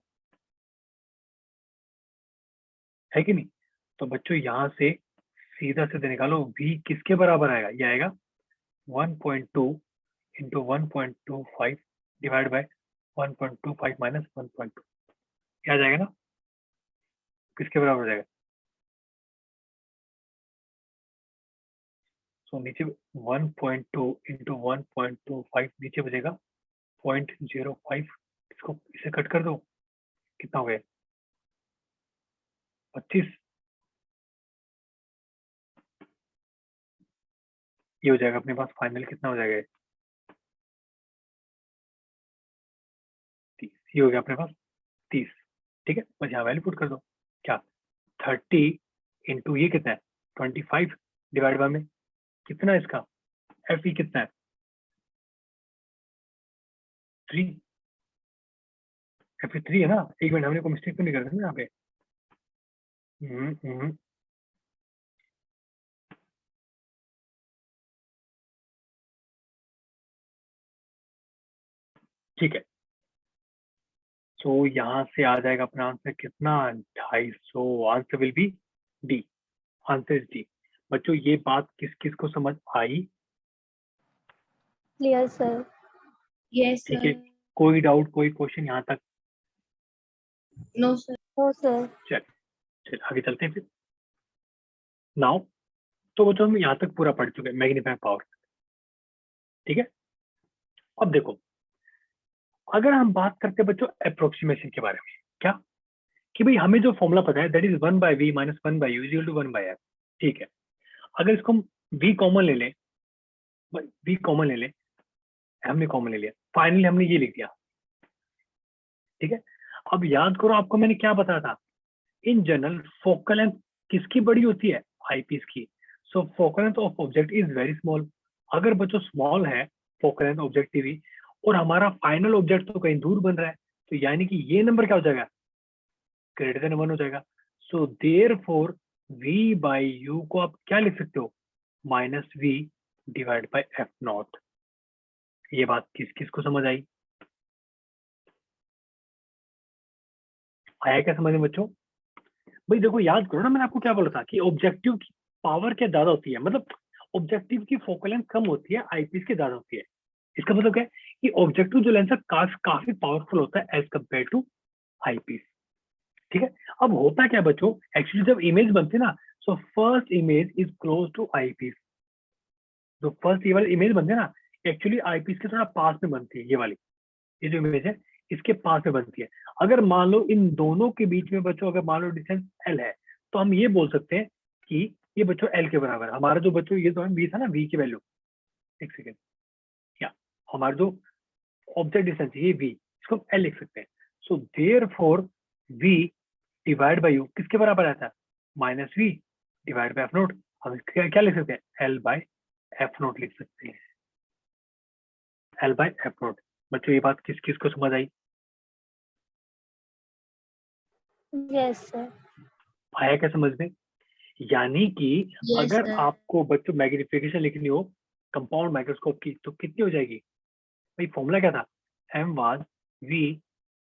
S1: है कि नहीं? तो बच्चों यहाँ से सीधा सीधा निकालो, v किसके बराबर आएगा? ये आएगा 1.2 इंटू 1.25 डिवाइड बाय 1.25 माइनस 1.2। क्या आ जाएगा ना? किसके बराबर हो जाएगा? सो नीचे 1.2 इंटू 1.25 नीचे बचेगा 0.05। इसको इसे कट कर दो, कितना हो गया? 25। ये हो जाएगा अपने पास फाइनल कितना हो जाएगा? 30। ये हो गया अपने पास 30। ठीक है, बस यहाँ वैल्यू पुट कर दो। क्या? 30 इंटू ये कितना है? 25 डिवाइड बाय में कितना है इसका? एफ ई कितना है? 3। एफ ई 3 है ना? एक मिनट, हमने को मिस्टेक तो नहीं कर ना यहाँ पे? हम्म। ठीक है, तो यहाँ से आ जाएगा अपना आंसर कितना? 250। Answer will B D. Answer is D. बच्चों ये बात किस किस को समझ आई?
S2: Clear sir.
S3: यस
S1: ठीक है,
S3: सर।
S1: कोई डाउट, कोई क्वेश्चन यहाँ तक?
S3: No sir.
S2: हो सर।
S1: चल चल आगे चलते हैं फिर। नाउ तो बच्चों हम यहाँ तक पूरा पढ़ चुके हैं मैग्नीफाइंग पावर। ठीक है, अब देखो, अगर हम बात करते हैं बच्चों अप्रोक्सीमेशन के बारे में, क्या कि भाई हमें जो फॉर्मूला पता है that is 1/v minus 1/u is equal to 1/f। ठीक है, अगर इसको हम v कॉमन ले लें, v कॉमन ले लें, हमने कॉमन ले लिया, फाइनली हमने ये लिख दिया। ठीक है, अब याद करो आपको मैंने क्या बताया था? इन जनरल फोकल लेंथ किसकी बड़ी होती है? आईपीस की। So focal length of object is very small. अगर बच्चों स्मॉल है फोकल लेंथ ऑब्जेक्टिव ही, और हमारा फाइनल ऑब्जेक्ट तो कहीं दूर बन रहा है, तो यानी कि ये नंबर क्या हो जाएगा? ग्रेटर देन 1 हो जाएगा। So therefore v by you को आप क्या लिख सकते हो? Minus v divide by F not. ये बात किस किस को समझ आई? आया क्या समझ में बच्चों? भाई देखो, याद करो ना, मैंने आपको क्या बोला था कि ऑब्जेक्टिव की पावर क्या ज्यादा होती है, मतलब ऑब्जेक्टिव की फोकल लेंथ कम होती है, आईपीस की ज्यादा होती है। इसका मतलब क्या है कि ऑब्जेक्टिव जो लेंस है काफी पावरफुल होता है एज कम्पेयर टू आईपीस। ठीक है, अब होता क्या है बच्चों, एक्चुअली जब इमेज बनती है ना, so first image is close to eyepiece. जो फर्स्ट ये वाली इमेज बनती है ना, एक्चुअली आईपीस के थोड़ा पास में बनती है। ये वाली, ये जो इमेज है इसके पास में बनती है। अगर मान लो इन दोनों के बीच में बच्चों, अगर मान लो डिस्टेंस एल है, तो हम ये बोल सकते हैं कि ये बच्चों एल के बराबर है। हमारा जो बच्चों ये तो वी था ना, वी की वैल्यू, एक सेकेंड, या हमारा जो ऑब्जेक्ट डिस्टेंस ये वी, इसको हम एल लिख सकते हैं। So therefore V divide by U किसके बराबर आता है? Minus V divide by F naught. हम इसका क्या लिख सकते हैं? एल बाई एफ नोट लिख सकते हैं, एल बाई एफ नोट। बच्चों ये बात किस किस को समझ आई?
S2: Yes sir.
S1: आया क्या समझ में? यानी कि
S3: Yes,
S1: अगर
S3: sir.
S1: आपको बच्चों मैग्निफिकेशन लिखनी हो कंपाउंड माइक्रोस्कोप की तो कितनी हो जाएगी? भाई फॉर्मूला क्या था? m was v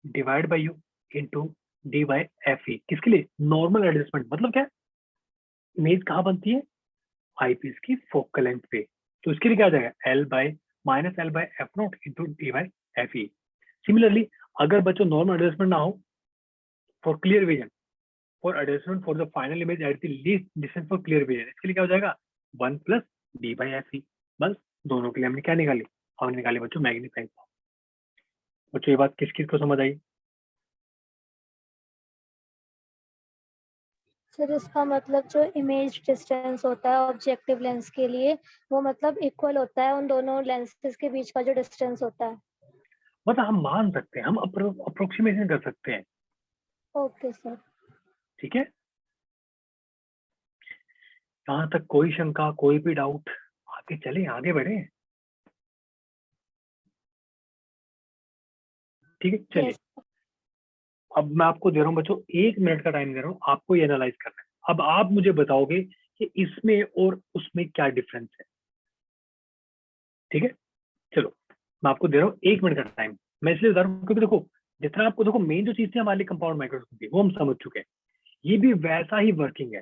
S1: divide by u into d by F ई। किसके लिए? Normal adjustment. मतलब क्या? इमेज कहाँ बनती है? आईपीस की फोकल लेंथ पे। तो इसके लिए क्या आ जाएगा? l by minus L by F note into D by F E. Similarly अगर बच्चों नॉर्मल एडजस्टमेंट ना हो for clear vision, for adjustment for the final image at the least distance for clear vision, इसके लिए क्या हो जाएगा? 1 plus D by F ई। बस दोनों के लिए हमने क्या निकाली? हमने निकाली बच्चों मैग्नीफाइंग पावर। बच्चों ये बात किस किस को समझ आई?
S2: सर इसका मतलब जो इमेज डिस्टेंस होता है ऑब्जेक्टिव लेंस के लिए वो मतलब इक्वल होता है उन दोनों लेंसेज के बीच का जो डिस्टेंस होता है।
S1: मतलब हम मान सकते हैं, हम अप्रोक्सीमेशन कर सकते हैं।
S2: Okay sir.
S1: ठीक है, यहाँ तक कोई शंका, कोई भी डाउट? आगे चले, आगे बढ़े। ठीक है चलिए,
S2: यस।
S1: अब मैं आपको दे रहा हूँ बच्चों 1 मिनट का टाइम दे रहा हूँ, आपको ये एनालाइज करना है। अब आप मुझे बताओगे कि इसमें और उसमें क्या डिफरेंस है। ठीक है चलो, मैं आपको दे रहा हूँ 1 मिनट का टाइम। मैं इसलिए बता रहा हूँ क्योंकि देखो, जितना आपको देखो मेन जो चीज थी हमारे लिए कंपाउंड माइक्रोस्कोप की, वो हम समझ चुके हैं। ये भी वैसा ही वर्किंग है।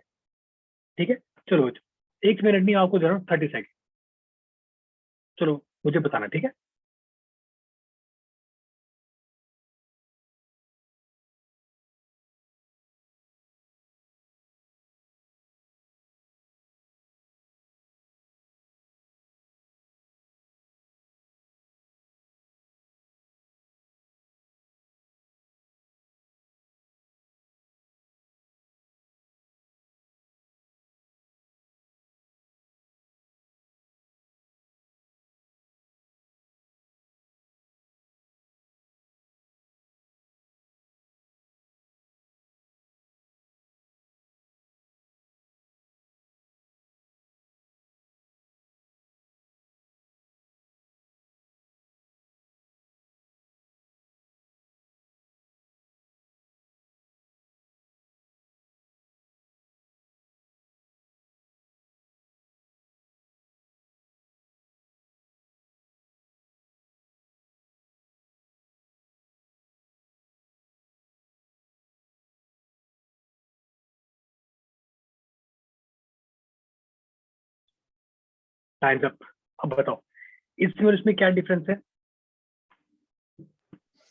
S1: ठीक है चलो बच्चों, 1 मिनट नहीं, आपको दे रहा हूँ 30 सेकेंड। चलो मुझे बताना, ठीक है? Times up. अब बताओ इसमें और इसमें क्या डिफरेंस है?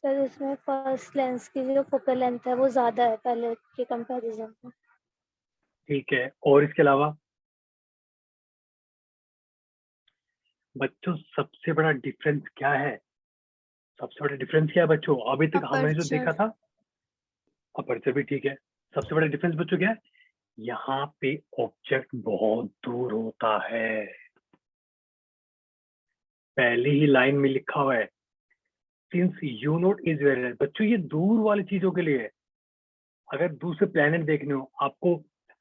S2: सर इसमें फर्स्ट लेंस की जो फोकल लेंथ है वो ज्यादा है पहले के कंपैरिजन में।
S1: ठीक है, और इसके अलावा? बच्चों सबसे बड़ा डिफरेंस क्या है? सबसे बड़ा डिफरेंस क्या है बच्चों? अभी तक हमने जो
S3: Aperture.
S1: देखा था, अपर्चर भी ठीक है। सबसे बड़ा डिफरेंस बच्चों क्या है? यहाँ पे ऑब्जेक्ट बहुत दूर होता है, पहले ही लाइन में लिखा हुआ है, since you note is very. बच्चों ये दूर वाली चीजों के लिए है। अगर दूसरे प्लेनेट देखने हो आपको,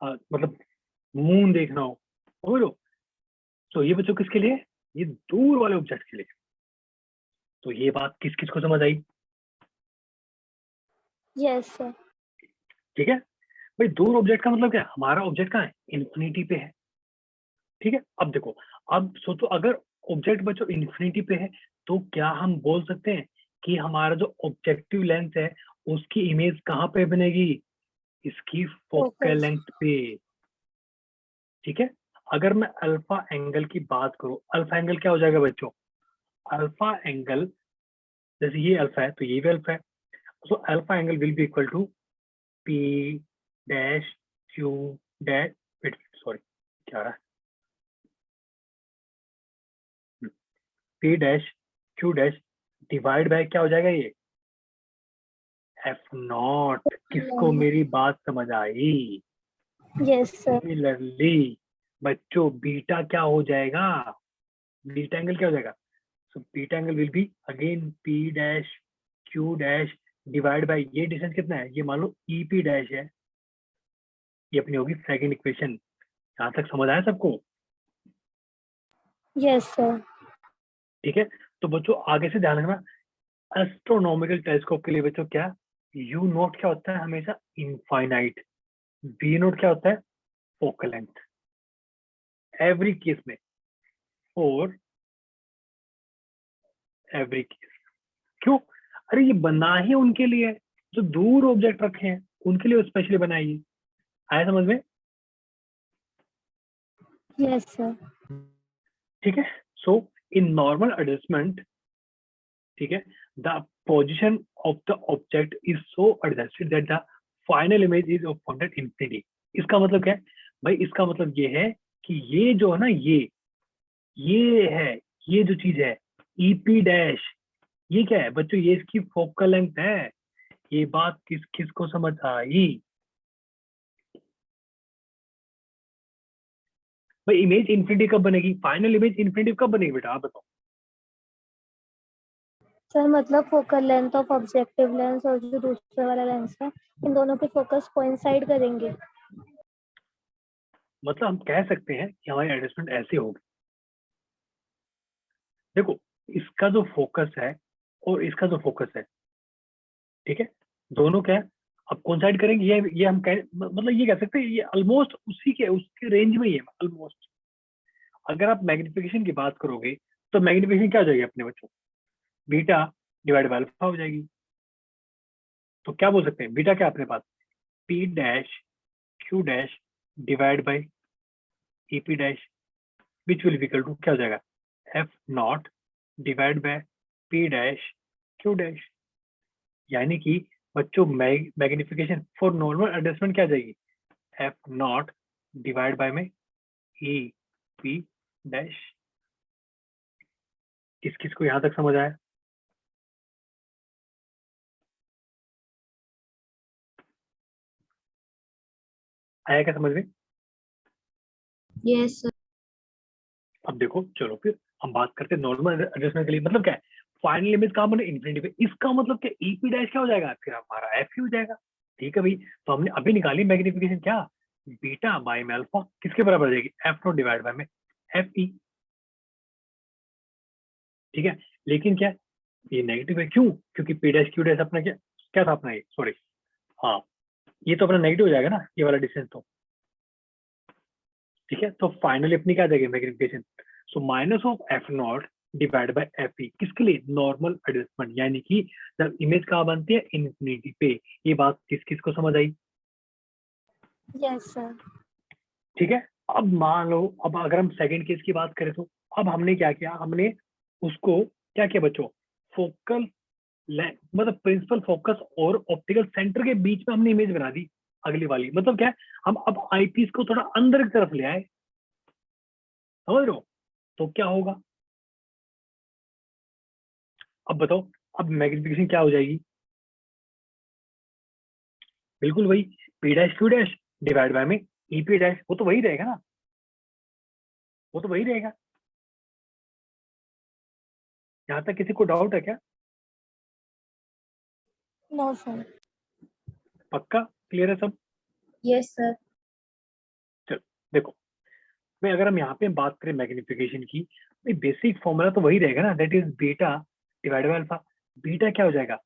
S1: मतलब मून देखना हो, बोलो, तो ये बच्चों किसके लिए? ये दूर वाले ऑब्जेक्ट के लिए। तो ये बात किस किस को समझ आई?
S2: Yes sir.
S1: ठीक है भाई, दूर ऑब्जेक्ट का मतलब क्या है? हमारा ऑब्जेक्ट कहाँ है? इन्फिनिटी पे है। ठीक है, अब देखो, अब सोचो अगर ऑब्जेक्ट बच्चों इन्फिनिटी पे है तो क्या हम बोल सकते हैं कि हमारा जो ऑब्जेक्टिव लेंस है उसकी इमेज कहाँ पे बनेगी? इसकी फोकल
S2: फोकस।
S1: लेंथ पे। ठीक है, अगर मैं अल्फा एंगल की बात करूं, अल्फा एंगल क्या हो जाएगा बच्चों? अल्फा एंगल, जैसे ये अल्फा है तो ये भी अल्फा है, so alpha angle will be equal to P dash Q dash, wait sorry क्या रहा है, P dash Q dash divide by क्या हो जाएगा ये? F not. किसको मेरी बात समझ आई?
S2: Yes sir.
S1: सिमिलरली बच्चों बीटा क्या हो जाएगा? बीटा एंगल क्या हो जाएगा? So beta angle will be again P dash Q dash divide by ये डिस्टेंस कितना है, ये मान लो EP डैश है, ये अपनी होगी सेकंड इक्वेशन। यहाँ तक समझ आया सबको?
S2: Yes sir.
S1: ठीक है, तो बच्चों आगे से ध्यान रखना, एस्ट्रोनॉमिकल टेलीस्कोप के लिए बच्चों क्या, U नॉट क्या होता है हमेशा इनफाइनाइट, V नॉट क्या होता है फोकल लेंथ, एवरी केस में, और एवरी केस। क्यों? अरे ये बना ही उनके लिए है, जो दूर ऑब्जेक्ट रखे हैं उनके लिए स्पेशली बनाई है। आया समझ में?
S2: Yes sir.
S1: ठीक है, सो इन नॉर्मल एडजस्टमेंट, ठीक है, the position of the object is so adjusted that the final image is of pointed infinity. इसका मतलब क्या है भाई? इसका मतलब ये है कि ये जो है ना, ये है, ये जो चीज है EP डैश, ये क्या है बच्चों? ये इसकी फोकल लेंथ है। ये बात किसको समझ आई भाई? इमेज इंफिनिटी कब बनेगी, फाइनल इमेज इंफिनिटी कब बनेगी बेटा, आप बताओ।
S2: सर मतलब focal length of objective lens और जो दूसरा वाला लेंस है, इन दोनों के फोकस कोइंसाइड करेंगे।
S1: मतलब हम कह सकते हैं कि हमारी एडजस्टमेंट ऐसी होगी। देखो, इसका जो फोकस है और इसका जो फोकस है, ठीक है, दोनों क्या है, अब कोइंसाइड करेंगे। ये हम कह, मतलब ये कह सकते हैं ये ऑलमोस्ट उसी के उसके रेंज में ही है ऑलमोस्ट। अगर आप मैग्निफिकेशन की बात करोगे तो मैग्निफिकेशन क्या हो जाएगी अपने बच्चों? बीटा डिवाइड बाय अल्फा हो जाएगी। तो क्या बोल सकते हैं, बीटा क्या अपने पास, P dash Q dash divide by EP dash, which will equal to क्या हो जाएगा, F naught divide by P dash Q dash. यानी कि बच्चों मैग्निफिकेशन फॉर नॉर्मल एडजस्टमेंट क्या आ जाएगी, F नॉट डिवाइड बाय में EP डैश। किस किस को यहाँ तक समझ आया? आया क्या समझ में?
S3: Yes, sir.
S1: अब देखो, चलो फिर हम बात करते हैं नॉर्मल एडजस्टमेंट के लिए। मतलब क्या है, फाइनल लिमिट कहाँ बने, इन्फिनिटी पे। इसका मतलब क्या, EP डैश क्या हो जाएगा, फिर हमारा F ही हो जाएगा। ठीक है भाई, तो हमने अभी निकाली मैग्निफिकेशन क्या, बीटा बाय में अल्फा किसके बराबर आ जाएगी, F नॉट डिवाइड बाय में FE। ठीक है, लेकिन क्या ये नेगेटिव है, क्यों? क्योंकि P डैश Q डैश अपना क्या क्या था अपना, ये सॉरी, हाँ, ये तो अपना नेगेटिव हो जाएगा ना, ये वाला डिस्टेंस तो। ठीक है, तो फाइनली अपनी क्या आ जाएगी magnification, so minus of F naught divide bye FE, किसके लिए, नॉर्मल एडजस्टमेंट। यानी कि जब इमेज कहाँ बनती है, इन्फिनिटी पे। ये बात किस किस को समझ आई?
S2: Yes sir.
S1: ठीक है, अब मान लो, अब अगर हम सेकंड केस की बात करें तो अब हमने क्या किया, हमने उसको क्या किया बच्चों, फोकल मतलब प्रिंसिपल फोकस और ऑप्टिकल सेंटर के बीच में हमने इमेज बना दी अगली वाली। मतलब क्या है, हम अब आईपीस को थोड़ा अंदर की तरफ ले आए, समझ रहे हो? तो क्या होगा, अब बताओ, अब मैग्निफिकेशन क्या हो जाएगी, बिल्कुल वही, P dash Q dash divide by में EP डैश, वो तो वही रहेगा ना, वो तो वही रहेगा। यहाँ तक किसी को डाउट है क्या?
S2: No sir.
S1: पक्का क्लियर है सब?
S3: Yes, sir.
S1: चलो देखो, भाई अगर हम यहाँ पे बात करें मैग्निफिकेशन की, भाई बेसिक फॉर्मूला तो वही रहेगा ना, that is beta divide by alpha. Beta क्या हो जाएगा,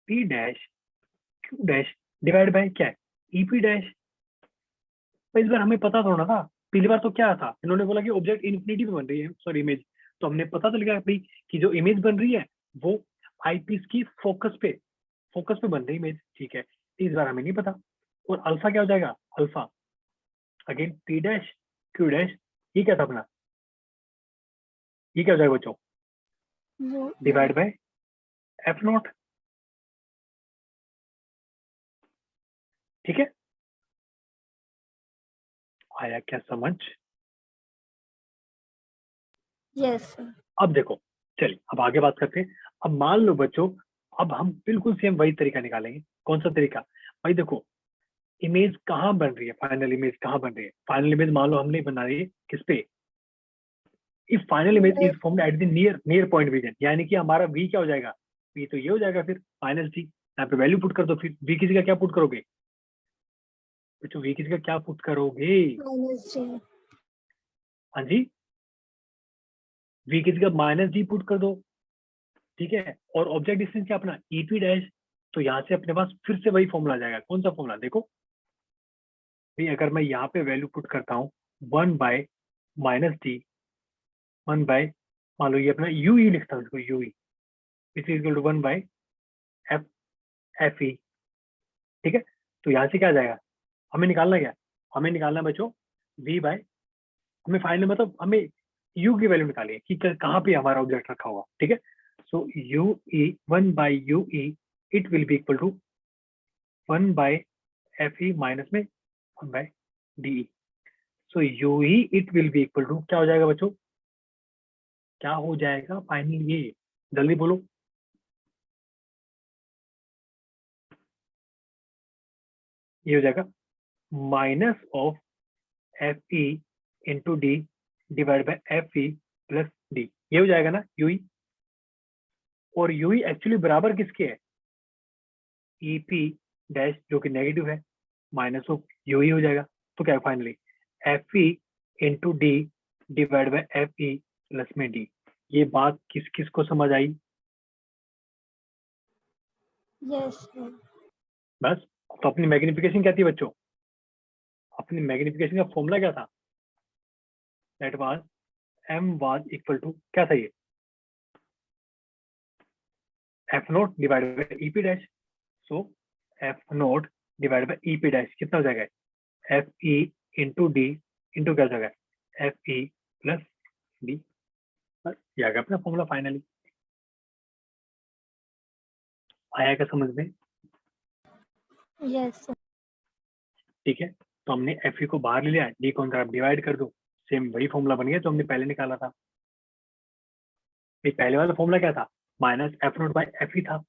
S1: P dash Q dash divide by क्या है, EP डैश। तो इस बार हमें पता थोड़ा था, पहली बार तो क्या था, इन्होंने बोला कि ऑब्जेक्ट इन्फिनिटी पे बन रही है, सॉरी इमेज, तो हमने पता चल गया भाई कि जो इमेज बन रही है वो आईपीस की फोकस पे बन रही है इमेज। ठीक है, इस बार हमें नहीं पता। और अल्फा क्या हो जाएगा, alpha again P dash Q dash, ये क्या था अपना, ये क्या हो जाएगा बच्चों, डिवाइड बाय F नॉट। ठीक है, आया क्या समझ?
S2: Yes sir.
S1: अब देखो, चलिए अब आगे बात करते हैं। अब मान लो बच्चों, अब हम बिल्कुल सेम वही तरीका निकालेंगे। कौन सा तरीका भाई, देखो इमेज कहाँ बन रही है, फाइनल इमेज कहाँ बन रही है, फाइनल इमेज मान लो हमने बना रही है किस पे, if final image is formed at the near near point vision, यानी कि हमारा V क्या हो जाएगा, V तो ये हो जाएगा फिर -T। यहाँ पे वैल्यू पुट कर दो, फिर v किसी का क्या पुट करोगे बच्चों, v किसी का क्या पुट करोगे?
S2: -j।
S1: हाँ जी, v किसी का -g पुट कर दो, ठीक है। और ऑब्जेक्ट डिस्टेंस क्या अपना ep डैश, तो यहाँ से अपने पास फिर से वही फॉर्मूला आ जाएगा। कौन सा फॉर्मूला? देखो भाई, अगर मैं यहाँ पे वैल्यू पुट करता हूँ 1/-d 1/, मान लो ये अपना ue लिखता हूँ, इसको ue is equal to 1/f e, ठीक है। तो यहाँ से क्या आ जाएगा, हमें निकालना क्या, हमें निकालना बच्चों v बाय, हमें फाइनल मतलब हमें u की वैल्यू निकाली है कि कहाँ पे हमारा ऑब्जेक्ट रखा हुआ, ठीक है। So ue 1/ue it will be equal to 1/fe minus में 1/de। So ue it will be equal to क्या हो जाएगा बच्चों, क्या हो जाएगा फाइनल, ये जल्दी बोलो। ये हो जाएगा minus of F E into D divide by F E plus D, ये हो जाएगा ना यूई। और यूई एक्चुअली बराबर किसके है, ई पी डैश जो कि नेगेटिव है माइनस ऑफ यूई हो जाएगा। तो क्या है finally F E into D divide by F E plus में डी। ये बात किस किस को समझ आई?
S2: Yes sir.
S1: बस। तो अपनी मैग्निफिकेशन क्या थी बच्चों, अपनी मैग्निफिकेशन का फॉर्मूला क्या था, that was m was equal to क्या था ये, F naught divided by EP dash. So F naught divided by EP dash कितना हो जाएगा, F E into D into क्या हो जाएगा एफ ई प्लस डी। बस ये आ गया अपना फॉर्मूला फाइनली। आया क्या समझ में?
S2: Yes sir.
S1: ठीक है, तो हमने एफ ई को बाहर ले लिया, डी को अंदर डिवाइड कर दो, सेम वही फॉर्मूला बन गया जो हमने पहले निकाला था। ये पहले वाला फॉर्मूला क्या था, minus F note by F ई था,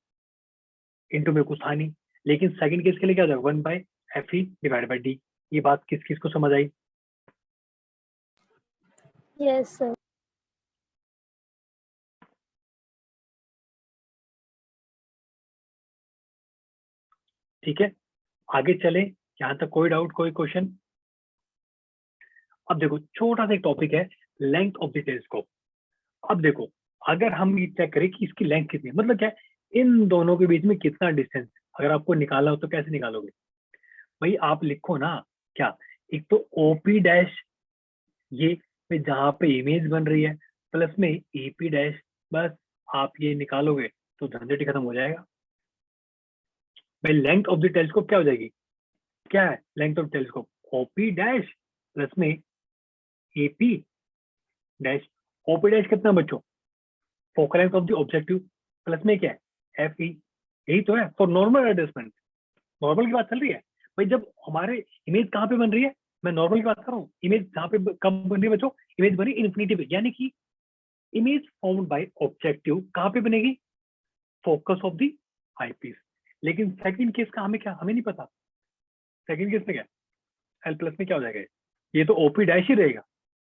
S1: इंटू में कुछ था नहीं। लेकिन सेकंड केस के लिए क्या हो जाएगा 1/fe डिवाइड बाई डी। ये बात किस किस को समझ आई?
S2: Yes sir.
S1: ठीक है, आगे चले, यहाँ तक कोई डाउट कोई क्वेश्चन? अब देखो छोटा सा एक टॉपिक है, लेंथ ऑफ द टेलीस्कोप। अब देखो अगर हम ये चेक करें कि इसकी लेंथ कितनी है, मतलब क्या है, इन दोनों के बीच में कितना डिस्टेंस, अगर आपको निकालना हो तो कैसे निकालोगे भाई, आप लिखो ना क्या, एक तो ओपी डैश ये जहाँ पे इमेज बन रही है प्लस में ईपी डैश, बस आप ये निकालोगे तो झंझट ही खत्म हो जाएगा। भाई लेंथ ऑफ द टेलीस्कोप क्या हो जाएगी, क्या है length of telescope, OP dash plus में एपी डैश। ओपी डैश कितना बच्चों, focal length of the objective plus में क्या है एफ ई, यही तो है फॉर नॉर्मल एडजस्टमेंट। नॉर्मल की बात चल रही है भाई, जब हमारे इमेज कहाँ पे बन रही है, मैं नॉर्मल की बात कर रहा हूँ, इमेज जहाँ पे कब बन रही है बच्चों, इमेज बनी इन्फिनिटी पे, यानी कि इमेज फॉर्म्ड बाय ऑब्जेक्टिव कहाँ पे बनेगी, फोकस ऑफ द आईपीस। लेकिन सेकंड केस का हमें क्या, हमें नहीं पता सेकंड केस में क्या, एल प्लस में क्या हो जाएगा, ये तो ओपी डैश ही रहेगा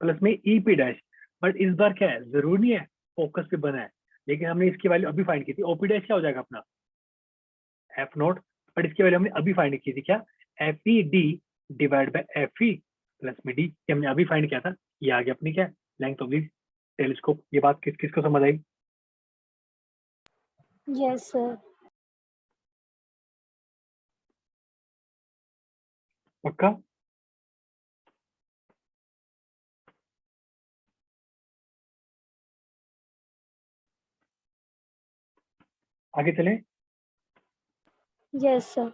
S1: प्लस में ईपी डैश। बट इस बार क्या है, जरूरी नहीं है फोकस पे बना है, लेकिन हमने इसकी वैल्यू अभी फाइंड की थी, ओपी डैश क्या हो जाएगा अपना एफ नोट, बट इसकी वैल्यू हमने अभी फाइंड की थी क्या, F E D divide by F E plus में डी, ये हमने अभी फाइंड किया था। ये आ गया अपनी क्या लेंथ ऑफ द टेलीस्कोप। ये बात किस किस को समझ आई?
S2: Yes sir.
S1: पक्का? आगे चले,
S2: यस सर।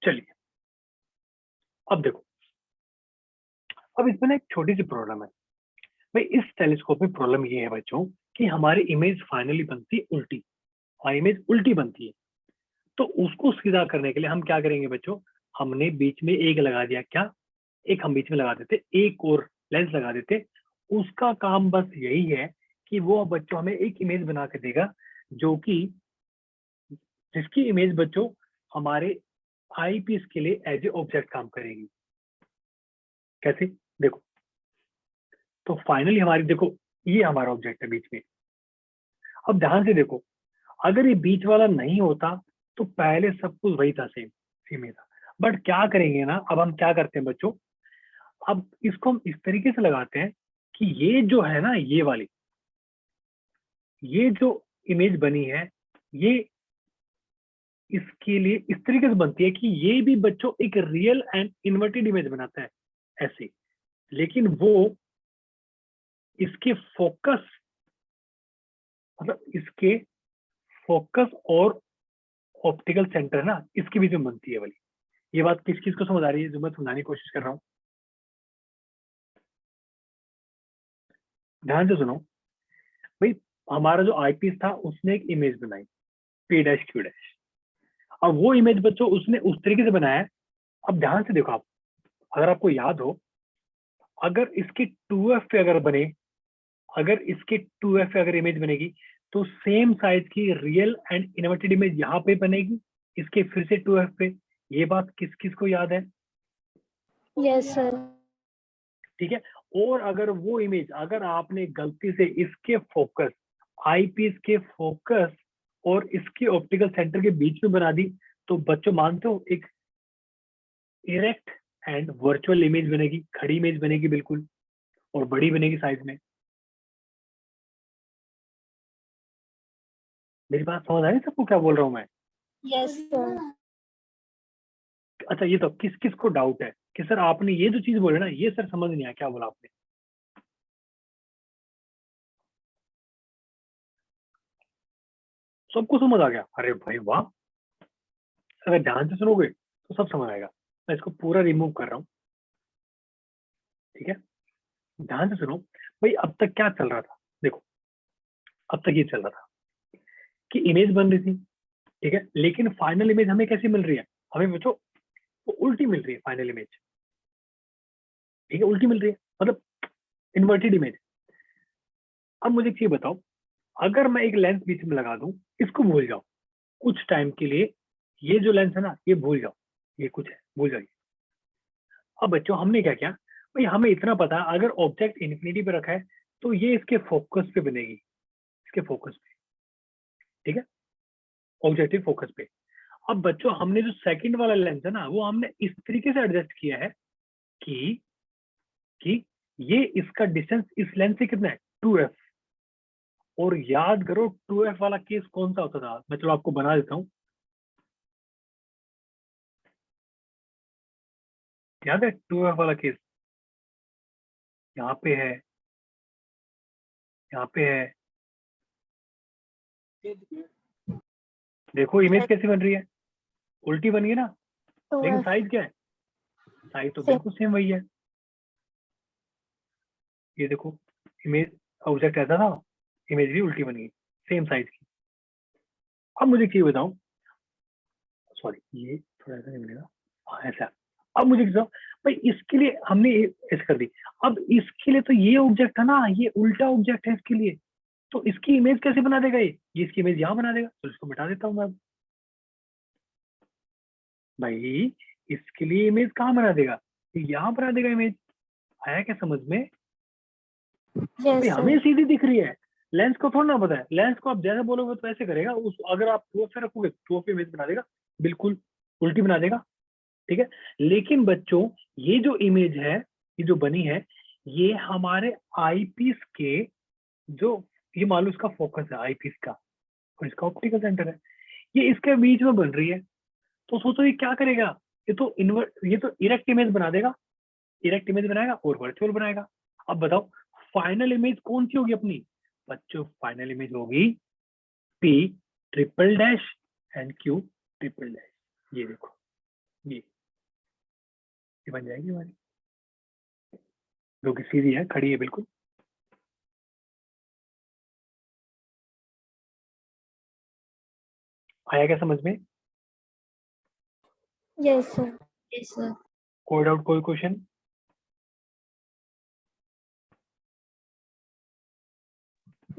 S1: चलिए अब देखो, अब इसमें ना एक छोटी सी प्रॉब्लम है भाई, इस टेलीस्कोप में प्रॉब्लम ये है बच्चों कि हमारी इमेज फाइनली बनती है उल्टी, और इमेज उल्टी बनती है। तो उसको सीधा करने के लिए हम क्या करेंगे बच्चों, हमने बीच में एक लगा दिया, क्या एक हम बीच में लगा देते, एक और लेंस लगा देते। उसका काम बस यही है कि वो बच्चों हमें एक इमेज बना के देगा, जो कि जिसकी इमेज बच्चों हमारे आई पीस के लिए एज ए ऑब्जेक्ट काम करेगी। कैसे? देखो, तो फाइनली हमारी देखो ये हमारा ऑब्जेक्ट है बीच में। अब ध्यान से देखो, अगर ये बीच वाला नहीं होता तो पहले सब कुछ वही था, सेम सेम ही था। बट क्या करेंगे ना, अब हम क्या करते हैं बच्चों, अब इसको हम इस तरीके से लगाते हैं कि ये जो है ना, ये वाली, ये जो इमेज बनी है, ये इसके लिए इस तरीके से बनती है कि ये भी बच्चों एक रियल एंड इन्वर्टेड इमेज बनाता है ऐसे, लेकिन वो इसके फोकस, मतलब इसके फोकस और ऑप्टिकल सेंटर ना, इसके बीच में बनती है वाली। ये बात किस किस को समझ आ रही है जो मैं समझाने की कोशिश कर रहा हूँ? ध्यान से सुनो भाई, हमारा जो आईपीस था उसने एक इमेज बनाई, पी डैश क्यू डैश। अब वो इमेज बच्चों उसने उस तरीके से बनाया है। अब ध्यान से देखो आप, अगर आपको याद हो, अगर इसके 2f पे अगर बने, अगर इसके 2f पे अगर इमेज बनेगी तो सेम साइज की रियल एंड इन्वर्टेड इमेज यहाँ पे बनेगी, इसके फिर से 2f पे। ये बात किस किस को याद है?
S2: Yes sir.
S1: ठीक है। और अगर वो इमेज अगर आपने गलती से इसके फोकस, आईपीस के फोकस और इसके ऑप्टिकल सेंटर के बीच में बना दी, तो बच्चों मानते हो एक इरेक्ट एंड वर्चुअल इमेज बनेगी, खड़ी इमेज बनेगी बिल्कुल, और बड़ी बनेगी साइज में। मेरी बात समझ आ रही है सबको क्या बोल रहा हूँ मैं?
S2: Yes sir.
S1: अच्छा, ये तो किस किस को डाउट है कि सर आपने ये जो चीज बोले ना, ये सर समझ नहीं आया, क्या बोला आपने? सबको समझ आ गया? अरे भाई वाह, अगर ध्यान से सुनोगे तो सब समझ आएगा। मैं इसको पूरा रिमूव कर रहा हूँ, ठीक है? ध्यान से सुनो भाई, अब तक क्या चल रहा था? देखो, अब तक ये चल रहा था कि इमेज बन रही थी, ठीक है, लेकिन फाइनल इमेज हमें कैसी मिल रही है? हमें बच्चों वो उल्टी मिल रही है फाइनल इमेज, ठीक है, उल्टी मिल रही है, मतलब इन्वर्टेड इमेज। अब मुझे एक चीज बताओ, अगर मैं एक लेंस बीच में लगा दूं, इसको भूल जाओ कुछ टाइम के लिए, ये जो लेंस है ना ये भूल जाओ, ये कुछ है भूल जाइए। अब बच्चों हमने क्या किया भाई, हमें इतना पता है अगर ऑब्जेक्ट इन्फिनिटी पे रखा है तो ये इसके फोकस पे बनेगी, इसके फोकस पे, ठीक है, ऑब्जेक्टिव फोकस पे। अब बच्चों हमने जो सेकंड वाला लेंस है ना, वो हमने इस तरीके से एडजस्ट किया है कि ये इसका डिस्टेंस इस लेंस से कितना है, 2f। और याद करो 2f वाला केस कौन सा होता था? मैं चलो आपको बना देता हूँ, याद है 2f वाला केस? यहाँ पे है, यहाँ पे है, देखो इमेज कैसी बन रही है, उल्टी बनी है ना,
S2: तो
S1: लेकिन साइज क्या है? साइज तो
S2: Same.
S1: बिल्कुल सेम वही है। ये देखो, इमेज ऑब्जेक्ट ऐसा था, इमेज भी उल्टी बन गई, सेम साइज की। अब मुझे एक चीज बताओ, सॉरी ये थोड़ा ऐसा नहीं मिलेगा, हाँ ऐसा। अब मुझे बताओ भाई, इसके लिए हमने ऐसे कर दी, अब इसके लिए तो ये ऑब्जेक्ट है ना, ये उल्टा ऑब्जेक्ट है इसके लिए, तो इसकी इमेज कैसे बना देगा? ये इसकी इमेज यहाँ बना देगा, तो इसको मिटा देता हूँ मैं अब। भाई इसके लिए इमेज कहाँ बना देगा? ये यहाँ बना देगा इमेज। आया क्या समझ में?
S2: यस
S1: भाई
S2: सर।
S1: हमें सीधी दिख रही है, लेंस को थोड़ा ना पता है। लेंस को आप जैसे बोलोगे तो ऐसे करेगा, उस अगर आप टू पे रखोगे टू पे इमेज बना देगा, बिल्कुल उल्टी बना देगा, ठीक है। लेकिन बच्चों ये जो इमेज है, ये जो बनी है, ये हमारे आईपीस के जो, ये मान लो इसका फोकस है आईपीस का और इसका ऑप्टिकल सेंटर है, ये इसके बीच में बन रही है। तो सोचो ये क्या करेगा, ये तो इरेक्ट इमेज बना देगा, इरेक्ट इमेज बनाएगा और वर्चुअल बनाएगा। अब बताओ फाइनल इमेज कौन सी होगी अपनी? बच्चों फाइनल इमेज होगी P triple dash and Q triple dash. ये देखो, ये बन जाएगी हमारी, जो कि सीधी है, खड़ी है बिल्कुल। आया क्या समझ में?
S2: Yes sir.
S3: Yes, sir.
S1: कोई डाउट, कोई क्वेश्चन?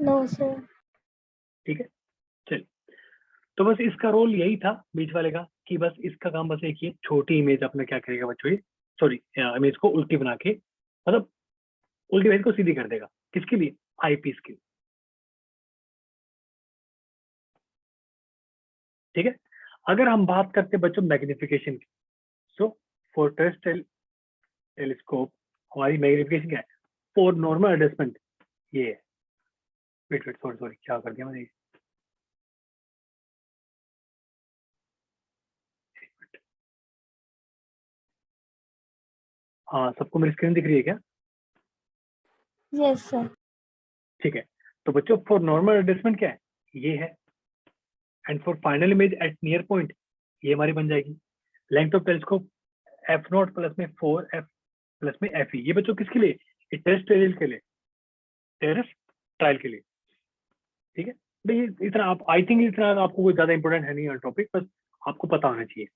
S2: No sir.
S1: ठीक है, चलिए। तो बस इसका रोल यही था बीच वाले का, कि बस इसका काम बस एक ही है, छोटी इमेज अपना क्या करेगा बच्चों, ये सॉरी इमेज को उल्टी बना के, मतलब उल्टी इमेज को सीधी कर देगा, किसके लिए? आईपीस के लिए। ठीक है। अगर हम बात करते हैं बच्चों मैग्निफिकेशन की, सो फॉर टेरेस्ट्रियल टेलीस्कोप हमारी मैग्निफिकेशन क्या है? फॉर नॉर्मल एडजस्टमेंट ये है। वेट सॉरी क्या कर दिया मैंने? हाँ, सबको मेरी स्क्रीन दिख रही है क्या?
S2: Yes sir.
S1: ठीक है। तो बच्चों फॉर नॉर्मल एडजस्टमेंट क्या है? ये है। And for final image at near point ये हमारी बन जाएगी length of telescope f0 plus में 4f प्लस में fe। ये बच्चों किसके लिए? टेरेस्ट्रियल के लिए, टेरेस ट्रायल के लिए। ठीक है भाई, इतना आप आई थिंक इतना आपको कोई ज्यादा इंपॉर्टेंट है नहीं टॉपिक, बस आपको पता होना चाहिए।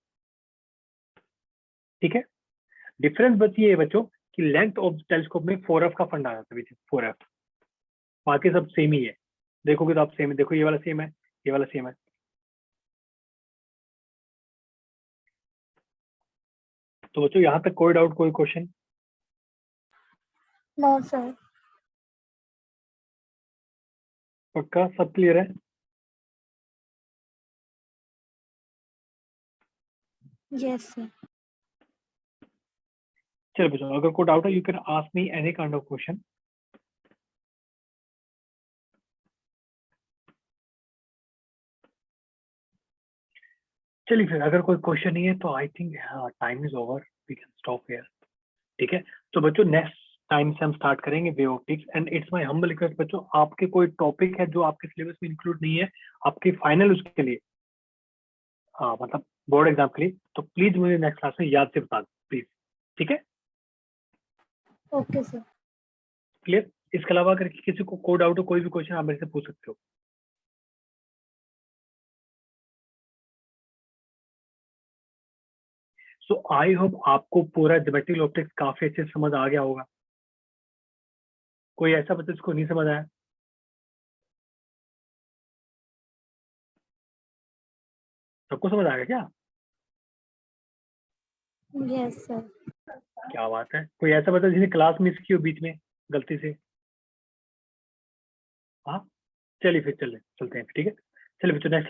S1: ठीक है। डिफरेंस बस ये है बच्चों कि लेंथ ऑफ टेलीस्कोप में 4f का फंड आ जाता है, 4f। बाकी सब सेम ही है, देखोगे तो आप सेम है। देखो ये वाला सेम है, ये वाला सेम है। तो बच्चों यहाँ तक कोई डाउट, कोई क्वेश्चन?
S2: No sir.
S1: पक्का सब क्लियर है?
S2: Yes sir.
S1: चलो बच्चों, अगर कोई डाउट है you can ask me any kind of question. चलिए फिर, अगर कोई क्वेश्चन नहीं है तो I think time is over, we can stop here. ठीक है। तो बच्चों नेक्स्ट टाइम से हम स्टार्ट करेंगे wave optics. And it's my humble request बच्चों, आपके कोई टॉपिक है जो आपके सिलेबस में इंक्लूड नहीं है आपके फाइनल उसके लिए, हाँ मतलब बोर्ड एग्जाम के लिए, तो प्लीज मुझे नेक्स्ट क्लास में याद से बता दो प्लीज। ठीक है,
S2: ओके सर।
S1: क्लियर? इसके अलावा अगर किसी को कोई डाउट हो, कोई भी क्वेश्चन आप मेरे से पूछ सकते हो। सो आई होप आपको पूरा ज्योमेट्रिकल ऑप्टिक्स काफी अच्छे से समझ आ गया होगा। कोई ऐसा बच्चा जिसको नहीं समझ आया? सबको समझ आ गया क्या?
S2: Yes sir.
S1: क्या बात है। कोई ऐसा बच्चा जिसने क्लास मिस की हो बीच में गलती से? हाँ, चलिए फिर चलते हैं। ठीक है, चलिए बच्चों नेक्स्ट